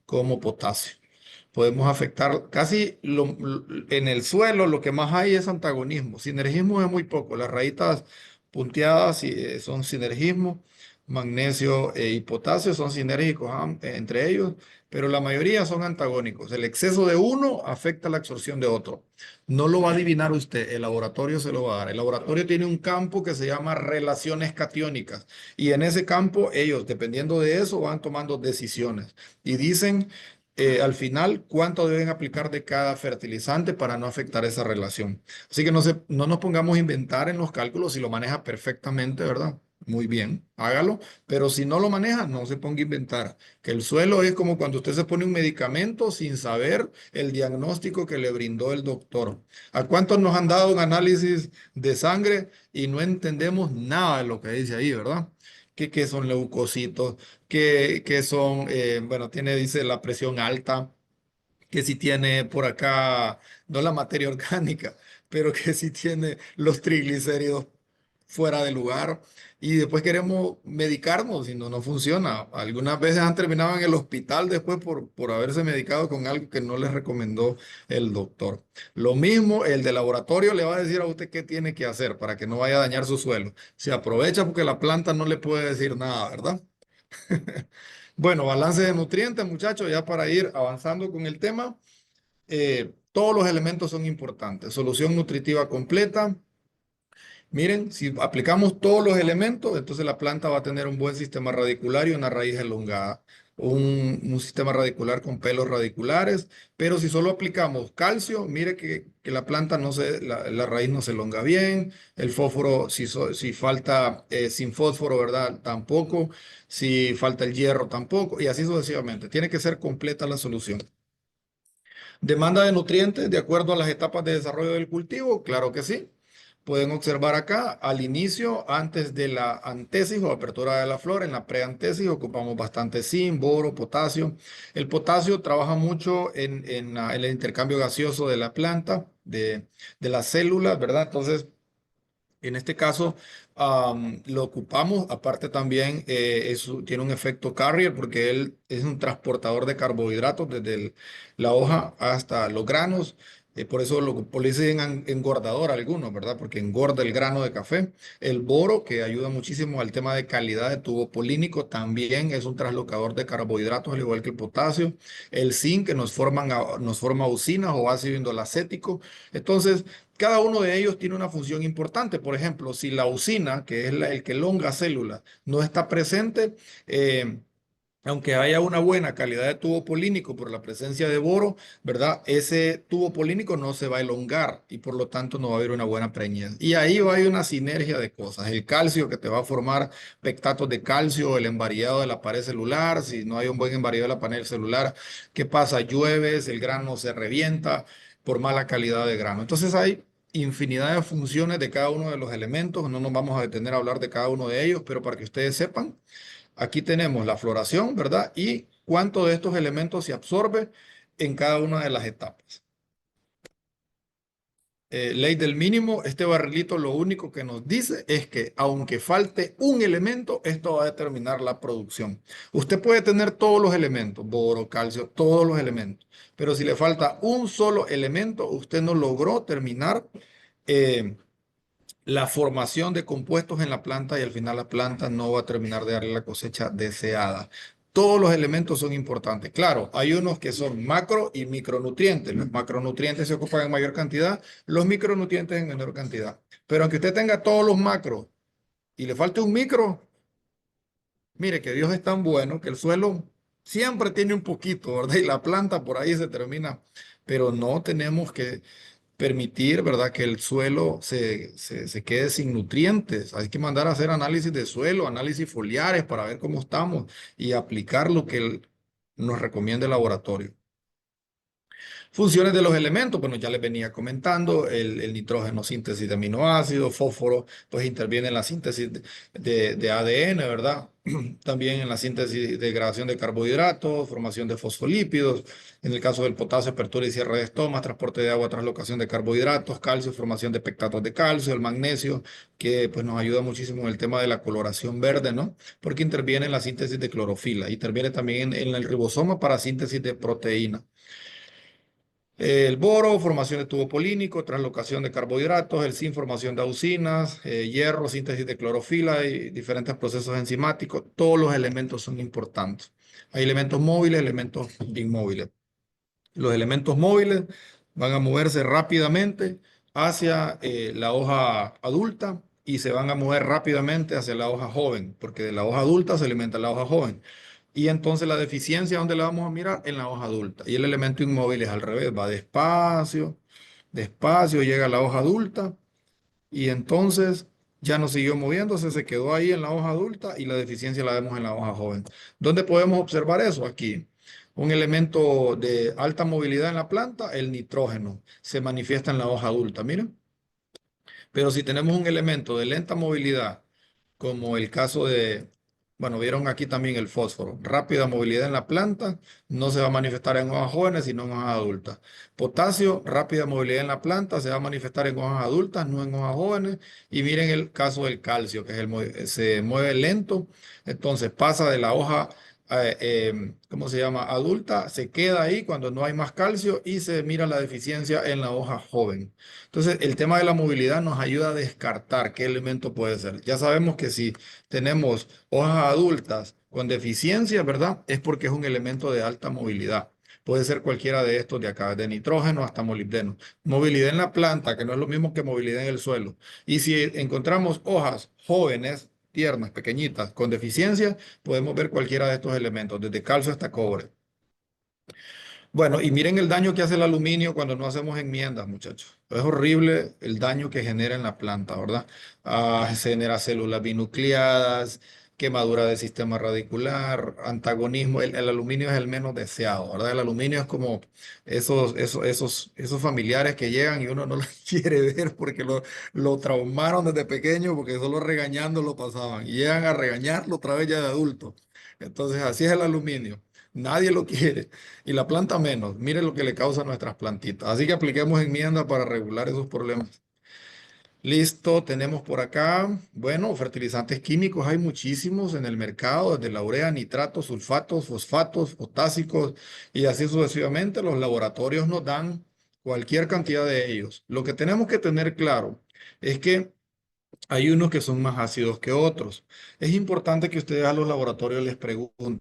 como potasio. Podemos afectar en el suelo, lo que más hay es antagonismo. Sinergismo es muy poco. Las rayitas punteadas son sinergismo. Magnesio y potasio son sinérgicos entre ellos, pero la mayoría son antagónicos. El exceso de uno afecta la absorción de otro. No lo va a adivinar usted, el laboratorio se lo va a dar. El laboratorio tiene un campo que se llama relaciones catiónicas y en ese campo ellos, dependiendo de eso, van tomando decisiones y dicen al final cuánto deben aplicar de cada fertilizante para no afectar esa relación. Así que no nos pongamos a inventar en los cálculos si lo maneja perfectamente, ¿verdad? Muy bien, hágalo, pero si no lo maneja, no se ponga a inventar. Que el suelo es como cuando usted se pone un medicamento sin saber el diagnóstico que le brindó el doctor. ¿A cuántos nos han dado un análisis de sangre y no entendemos nada de lo que dice ahí, ¿verdad? Que son leucocitos, que son, bueno, dice la presión alta, que si tiene por acá, no la materia orgánica, pero que si tiene los triglicéridos fuera de lugar y después queremos medicarnos y no funciona. Algunas veces han terminado en el hospital después por haberse medicado con algo que no les recomendó el doctor. Lo mismo, el de laboratorio le va a decir a usted qué tiene que hacer para que no vaya a dañar su suelo. Se aprovecha porque la planta no le puede decir nada, ¿verdad? Bueno, balance de nutrientes, muchachos, ya para ir avanzando con el tema. Todos los elementos son importantes. Solución nutritiva completa. Miren, si aplicamos todos los elementos, entonces la planta va a tener un buen sistema radicular y una raíz elongada, un sistema radicular con pelos radiculares, pero si solo aplicamos calcio, mire que la planta la raíz no se elonga bien, el fósforo, si falta sin fósforo, ¿verdad? Tampoco, si falta el hierro, tampoco, y así sucesivamente. Tiene que ser completa la solución. Demanda de nutrientes de acuerdo a las etapas de desarrollo del cultivo, claro que sí. Pueden observar acá al inicio, antes de la antesis o apertura de la flor, en la preantesis ocupamos bastante zinc, boro, potasio. El potasio trabaja mucho en el intercambio gaseoso de la planta, de las células, ¿verdad? Entonces, en este caso, lo ocupamos. Aparte también tiene un efecto carrier porque él es un transportador de carbohidratos desde la hoja hasta los granos. Por eso le dicen engordador a algunos, ¿verdad? Porque engorda el grano de café. El boro, que ayuda muchísimo al tema de calidad de tubo polínico, también es un translocador de carbohidratos, al igual que el potasio. El zinc, que nos forma usinas o ácido indolacético. Entonces, cada uno de ellos tiene una función importante. Por ejemplo, si la usina, que es el que elonga células, no está presente, aunque haya una buena calidad de tubo polínico por la presencia de boro, ¿verdad? Ese tubo polínico no se va a elongar y por lo tanto no va a haber una buena preñez. Y ahí va a haber una sinergia de cosas. El calcio que te va a formar pectatos de calcio, el envariado de la pared celular. Si no hay un buen envariado de la pared celular, ¿qué pasa? Llueves, el grano se revienta por mala calidad de grano. Entonces hay infinidad de funciones de cada uno de los elementos. No nos vamos a detener a hablar de cada uno de ellos, pero para que ustedes sepan. Aquí tenemos la floración, ¿verdad? Y cuánto de estos elementos se absorbe en cada una de las etapas. Ley del mínimo, este barrilito lo único que nos dice es que aunque falte un elemento, esto va a determinar la producción. Usted puede tener todos los elementos, boro, calcio, todos los elementos, pero si le falta un solo elemento, usted no logró terminar eh, la formación de compuestos en la planta y al final la planta no va a terminar de darle la cosecha deseada. Todos los elementos son importantes. Claro, hay unos que son macro y micronutrientes. Los macronutrientes se ocupan en mayor cantidad, los micronutrientes en menor cantidad. Pero aunque usted tenga todos los macros y le falte un micro, mire que Dios es tan bueno que el suelo siempre tiene un poquito, ¿verdad? Y la planta por ahí se termina. Pero no tenemos que permitir, ¿verdad?, que el suelo se quede sin nutrientes. Hay que mandar a hacer análisis de suelo, análisis foliares para ver cómo estamos y aplicar lo que nos recomienda el laboratorio. Funciones de los elementos, bueno, ya les venía comentando, el nitrógeno, síntesis de aminoácidos, fósforo, pues interviene en la síntesis de ADN, ¿verdad? También en la síntesis de degradación de carbohidratos, formación de fosfolípidos. En el caso del potasio, apertura y cierre de estomas, transporte de agua, translocación de carbohidratos, calcio, formación de pectatos de calcio, el magnesio, que pues nos ayuda muchísimo en el tema de la coloración verde, ¿no? Porque interviene en la síntesis de clorofila, interviene también en el ribosoma para síntesis de proteína. El boro, formación de tubo polínico, translocación de carbohidratos, el zinc, formación de auxinas, hierro, síntesis de clorofila y diferentes procesos enzimáticos. Todos los elementos son importantes. Hay elementos móviles, elementos inmóviles. Los elementos móviles van a moverse rápidamente hacia la hoja adulta y se van a mover rápidamente hacia la hoja joven, porque de la hoja adulta se alimenta la hoja joven. Y entonces la deficiencia, ¿dónde la vamos a mirar? En la hoja adulta. Y el elemento inmóvil es al revés, va despacio, despacio, llega a la hoja adulta y entonces ya no siguió moviéndose, se quedó ahí en la hoja adulta y la deficiencia la vemos en la hoja joven. ¿Dónde podemos observar eso? Aquí. Un elemento de alta movilidad en la planta, el nitrógeno, se manifiesta en la hoja adulta, miren. Pero si tenemos un elemento de lenta movilidad, como el caso de, bueno, vieron aquí también el fósforo, rápida movilidad en la planta, no se va a manifestar en hojas jóvenes, sino en hojas adultas. Potasio, rápida movilidad en la planta, se va a manifestar en hojas adultas, no en hojas jóvenes. Y miren el caso del calcio, que es se mueve lento, entonces pasa de la hoja ¿cómo se llama? Adulta, se queda ahí cuando no hay más calcio y se mira la deficiencia en la hoja joven. Entonces, el tema de la movilidad nos ayuda a descartar qué elemento puede ser. Ya sabemos que si tenemos hojas adultas con deficiencia, ¿verdad? Es porque es un elemento de alta movilidad. Puede ser cualquiera de estos de acá, de nitrógeno hasta molibdeno. Movilidad en la planta, que no es lo mismo que movilidad en el suelo. Y si encontramos hojas jóvenes, tiernas, pequeñitas, con deficiencia, podemos ver cualquiera de estos elementos, desde calcio hasta cobre. Bueno, y miren el daño que hace el aluminio cuando no hacemos enmiendas, muchachos. Es horrible el daño que genera en la planta, ¿verdad? Se genera células binucleadas, quemadura del sistema radicular, antagonismo. El aluminio es el menos deseado, ¿verdad? El aluminio es como esos familiares que llegan y uno no los quiere ver porque lo traumaron desde pequeño porque solo regañando lo pasaban y llegan a regañarlo otra vez ya de adulto. Entonces, así es el aluminio. Nadie lo quiere. Y la planta menos. Mire lo que le causa a nuestras plantitas. Así que apliquemos enmienda para regular esos problemas. Listo, tenemos por acá, bueno, fertilizantes químicos hay muchísimos en el mercado, desde la urea, nitratos, sulfatos, fosfatos, potásicos y así sucesivamente. Los laboratorios nos dan cualquier cantidad de ellos. Lo que tenemos que tener claro es que hay unos que son más ácidos que otros. Es importante que ustedes a los laboratorios les pregunten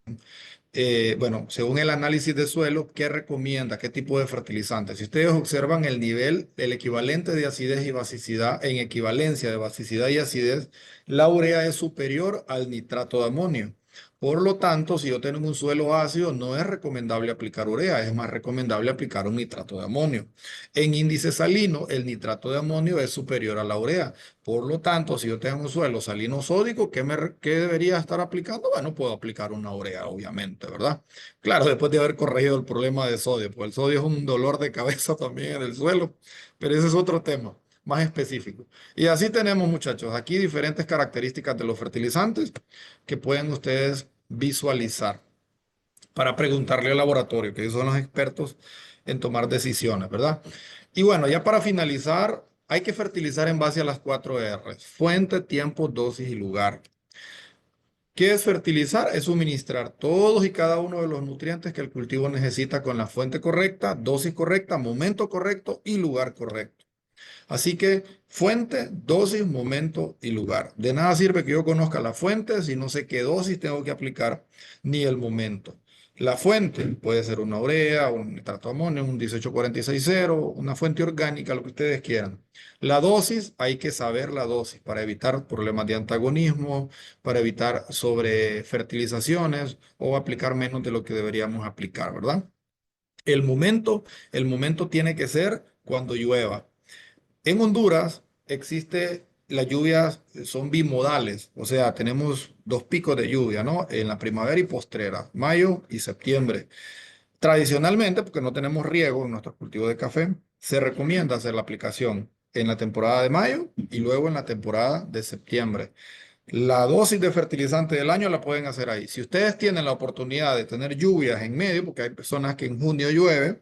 bueno, según el análisis de suelo, ¿qué recomienda? ¿Qué tipo de fertilizante? Si ustedes observan el nivel, el equivalente de acidez y basicidad, en equivalencia de basicidad y acidez, la urea es superior al nitrato de amonio. Por lo tanto, si yo tengo un suelo ácido, no es recomendable aplicar urea, es más recomendable aplicar un nitrato de amonio. En índice salino, el nitrato de amonio es superior a la urea. Por lo tanto, si yo tengo un suelo salino sódico, ¿qué debería estar aplicando? Bueno, puedo aplicar una urea, obviamente, ¿verdad? Claro, después de haber corregido el problema de sodio, pues el sodio es un dolor de cabeza también en el suelo, pero ese es otro tema más específico. Y así tenemos, muchachos, aquí diferentes características de los fertilizantes que pueden ustedes visualizar para preguntarle al laboratorio, que ellos son los expertos en tomar decisiones, ¿verdad? Y bueno, ya para finalizar, hay que fertilizar en base a las 4 R: fuente, tiempo, dosis y lugar. ¿Qué es fertilizar? Es suministrar todos y cada uno de los nutrientes que el cultivo necesita con la fuente correcta, dosis correcta, momento correcto y lugar correcto. Así que fuente, dosis, momento y lugar. De nada sirve que yo conozca la fuente si no sé qué dosis tengo que aplicar ni el momento. La fuente puede ser una urea, un nitrato de amonio, un 1846-0, una fuente orgánica, lo que ustedes quieran. La dosis, hay que saber la dosis para evitar problemas de antagonismo, para evitar sobrefertilizaciones o aplicar menos de lo que deberíamos aplicar, ¿verdad? El momento tiene que ser cuando llueva. En Honduras existe, las lluvias son bimodales, o sea, tenemos dos picos de lluvia, ¿no? En la primavera y postrera, mayo y septiembre. Tradicionalmente, porque no tenemos riego en nuestros cultivos de café, se recomienda hacer la aplicación en la temporada de mayo y luego en la temporada de septiembre. La dosis de fertilizante del año la pueden hacer ahí. Si ustedes tienen la oportunidad de tener lluvias en medio, porque hay personas que en junio llueve,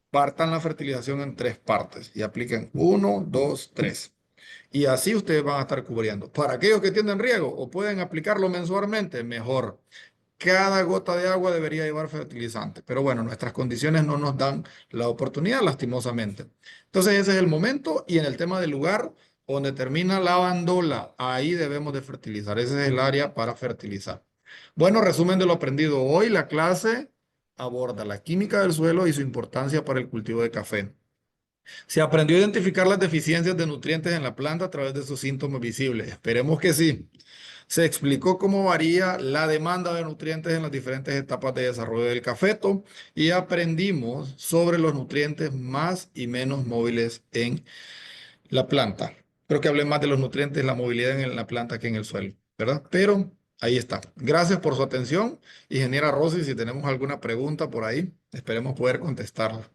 partan la fertilización en tres partes y apliquen uno, dos, tres. Y así ustedes van a estar cubriendo. Para aquellos que tienen riego o pueden aplicarlo mensualmente, mejor. Cada gota de agua debería llevar fertilizante, pero bueno, nuestras condiciones no nos dan la oportunidad, lastimosamente. Entonces ese es el momento y en el tema del lugar donde termina la bandola, ahí debemos de fertilizar. Ese es el área para fertilizar. Bueno, resumen de lo aprendido hoy, la clase aborda la química del suelo y su importancia para el cultivo de café. Se aprendió a identificar las deficiencias de nutrientes en la planta a través de sus síntomas visibles. Esperemos que sí. Se explicó cómo varía la demanda de nutrientes en las diferentes etapas de desarrollo del cafeto y aprendimos sobre los nutrientes más y menos móviles en la planta. Creo que hablé más de los nutrientes, la movilidad en la planta que en el suelo, ¿verdad? Pero ahí está. Gracias por su atención. Ingeniera Rosy, si tenemos alguna pregunta por ahí, esperemos poder contestarla.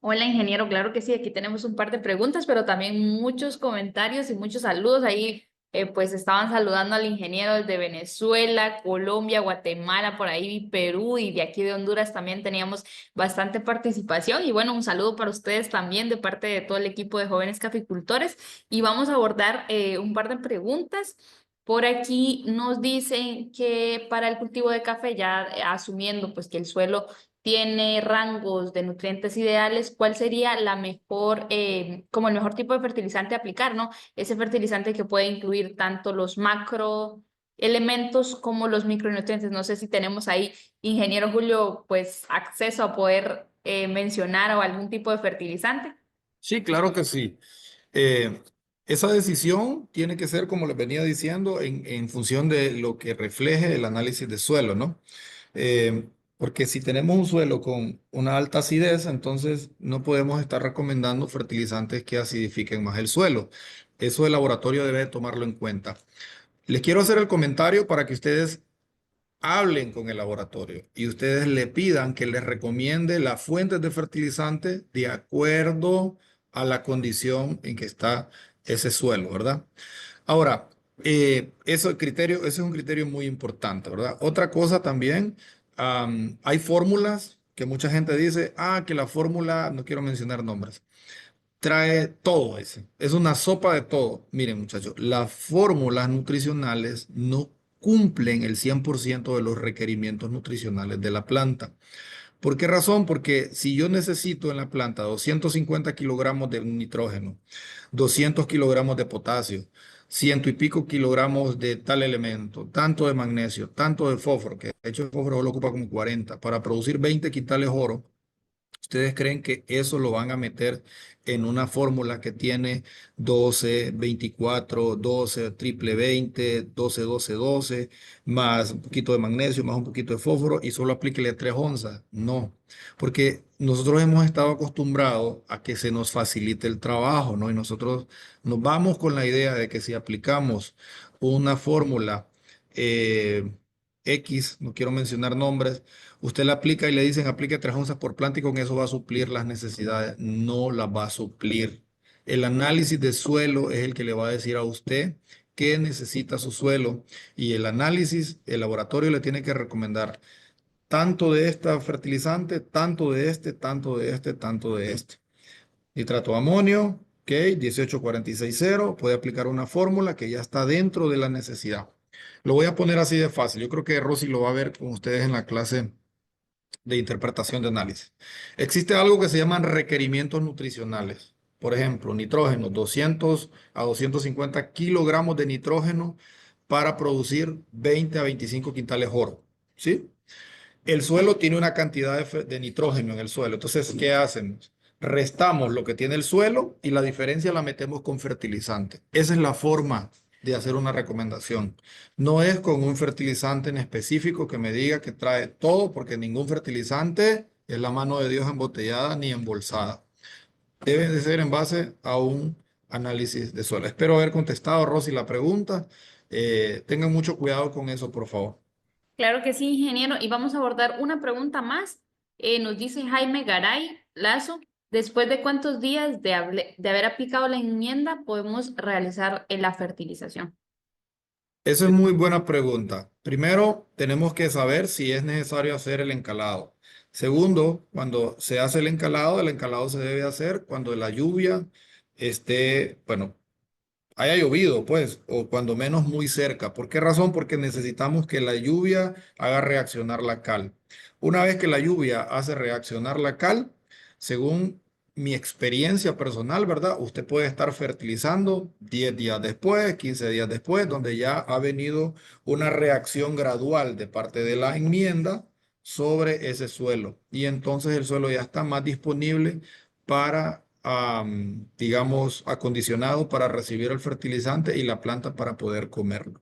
Hola, ingeniero. Claro que sí, aquí tenemos un par de preguntas, pero también muchos comentarios y muchos saludos. Ahí pues estaban saludando al ingeniero desde Venezuela, Colombia, Guatemala, por ahí Perú y de aquí de Honduras también teníamos bastante participación. Y bueno, un saludo para ustedes también de parte de todo el equipo de jóvenes caficultores. Y vamos a abordar un par de preguntas. Por aquí nos dicen que para el cultivo de café, ya asumiendo pues que el suelo tiene rangos de nutrientes ideales, ¿cuál sería la mejor, como el mejor tipo de fertilizante a aplicar, ¿no? Ese fertilizante que puede incluir tanto los macroelementos como los micronutrientes. No sé si tenemos ahí, ingeniero Julio, pues acceso a poder mencionar o algún tipo de fertilizante. Sí, claro que sí. Eh, Esa decisión tiene que ser, como les venía diciendo, en función de lo que refleje el análisis de suelo, ¿no? Porque si tenemos un suelo con una alta acidez, entonces no podemos estar recomendando fertilizantes que acidifiquen más el suelo. Eso el laboratorio debe tomarlo en cuenta. Les quiero hacer el comentario para que ustedes hablen con el laboratorio y ustedes le pidan que les recomiende las fuentes de fertilizante de acuerdo a la condición en que está ese suelo, ¿verdad? Ahora, ese es un criterio muy importante, ¿verdad? Otra cosa también, hay fórmulas que mucha gente dice, que la fórmula, no quiero mencionar nombres, trae todo ese. Es una sopa de todo. Miren, muchachos, las fórmulas nutricionales no cumplen el 100% de los requerimientos nutricionales de la planta. ¿Por qué razón? Porque si yo necesito en la planta 250 kilogramos de nitrógeno, 200 kilogramos de potasio, ciento y pico kilogramos de tal elemento, tanto de magnesio, tanto de fósforo, que de hecho el fósforo lo ocupa como 40, para producir 20 quintales oro, ¿ustedes creen que eso lo van a meter en una fórmula que tiene 12, 24, 12, triple 20, 12, 12, 12, más un poquito de magnesio, más un poquito de fósforo y solo aplíquele 3 onzas? No, porque nosotros hemos estado acostumbrados a que se nos facilite el trabajo, ¿no? Y nosotros nos vamos con la idea de que si aplicamos una fórmula X, no quiero mencionar nombres, usted la aplica y le dicen aplique 3 onzas por planta y con eso va a suplir las necesidades. No las va a suplir. El análisis de suelo es el que le va a decir a usted qué necesita su suelo y el análisis, el laboratorio le tiene que recomendar tanto de esta fertilizante, tanto de este, tanto de este, tanto de este. Nitrato de amonio, ok, 18460, puede aplicar una fórmula que ya está dentro de la necesidad. Lo voy a poner así de fácil. Yo creo que Rosy lo va a ver con ustedes en la clase de interpretación de análisis. Existe algo que se llaman requerimientos nutricionales. Por ejemplo, nitrógeno, 200 a 250 kilogramos de nitrógeno para producir 20 a 25 quintales oro. ¿Sí? El suelo tiene una cantidad de nitrógeno en el suelo. Entonces, ¿qué hacemos? Restamos lo que tiene el suelo y la diferencia la metemos con fertilizante. Esa es la forma de hacer una recomendación. No es con un fertilizante en específico que me diga que trae todo, porque ningún fertilizante es la mano de Dios embotellada ni embolsada. debe de ser en base a un análisis de suelo. Espero haber contestado, Rosy, la pregunta. Tengan mucho cuidado con eso, por favor. Claro que sí, ingeniero. Y vamos a abordar una pregunta más. Nos dice Jaime Garay Lazo, ¿después de cuántos días de haber aplicado la enmienda podemos realizar la fertilización? Esa es muy buena pregunta. Primero, tenemos que saber si es necesario hacer el encalado. Segundo, cuando se hace el encalado se debe hacer cuando la lluvia esté, bueno, haya llovido, pues, o cuando menos muy cerca. ¿Por qué razón? Porque necesitamos que la lluvia haga reaccionar la cal. Una vez que la lluvia hace reaccionar la cal, según mi experiencia personal, ¿verdad? Usted puede estar fertilizando 10 días después, 15 días después, donde ya ha venido una reacción gradual de parte de la enmienda sobre ese suelo. Y entonces el suelo ya está más disponible para, digamos, acondicionado para recibir el fertilizante y la planta para poder comerlo.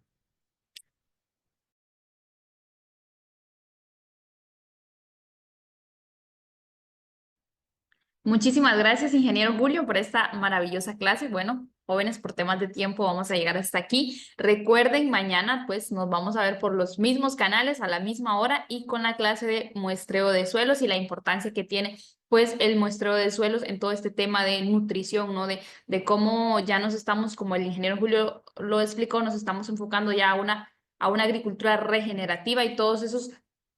Muchísimas gracias, ingeniero Julio, por esta maravillosa clase. Bueno, jóvenes, por temas de tiempo vamos a llegar hasta aquí. Recuerden, mañana pues nos vamos a ver por los mismos canales a la misma hora y con la clase de muestreo de suelos y la importancia que tiene pues el muestreo de suelos en todo este tema de nutrición, ¿no? De cómo ya nos estamos, como el ingeniero Julio lo explicó, nos estamos enfocando ya a una agricultura regenerativa y todos esos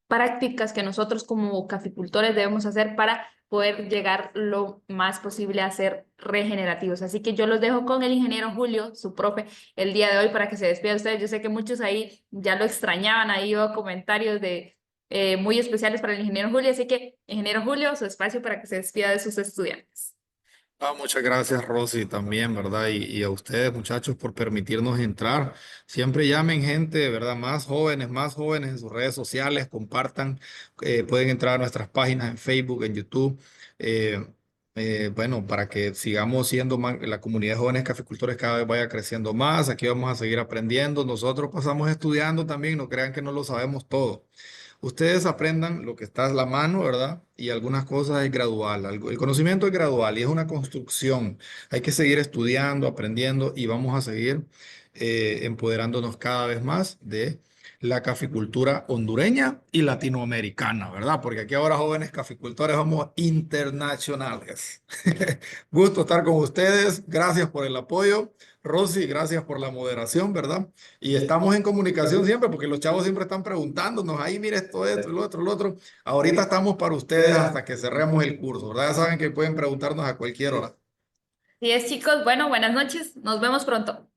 prácticas que nosotros como caficultores debemos hacer para poder llegar lo más posible a ser regenerativos. Así que yo los dejo con el ingeniero Julio, su profe, el día de hoy para que se despida de ustedes. Yo sé que muchos ahí ya lo extrañaban, ahí hubo comentarios de muy especiales para el ingeniero Julio, así que ingeniero Julio, su espacio para que se despida de sus estudiantes. Muchas gracias, Rosy, también, ¿verdad? Y a ustedes, muchachos, por permitirnos entrar. Siempre llamen gente, ¿verdad? Más jóvenes en sus redes sociales, compartan, pueden entrar a nuestras páginas en Facebook, en YouTube. eh, bueno, para que sigamos siendo más, la comunidad de jóvenes caficultores cada vez vaya creciendo más. Aquí vamos a seguir aprendiendo. Nosotros pasamos estudiando también, no crean que no lo sabemos todo. Ustedes aprendan lo que está a la mano, ¿verdad? Y algunas cosas es gradual. El conocimiento es gradual y es una construcción. Hay que seguir estudiando, aprendiendo y vamos a seguir empoderándonos cada vez más de la caficultura hondureña y latinoamericana, ¿verdad? Porque aquí ahora jóvenes caficultores vamos internacionales. Gusto estar con ustedes. Gracias por el apoyo. Rosy, gracias por la moderación, ¿verdad? Y estamos en comunicación siempre porque los chavos siempre están preguntándonos, ahí mire esto, el otro. Ahorita estamos para ustedes hasta que cerremos el curso, ¿verdad? Ya saben que pueden preguntarnos a cualquier hora. Así es, chicos. Bueno, buenas noches. Nos vemos pronto.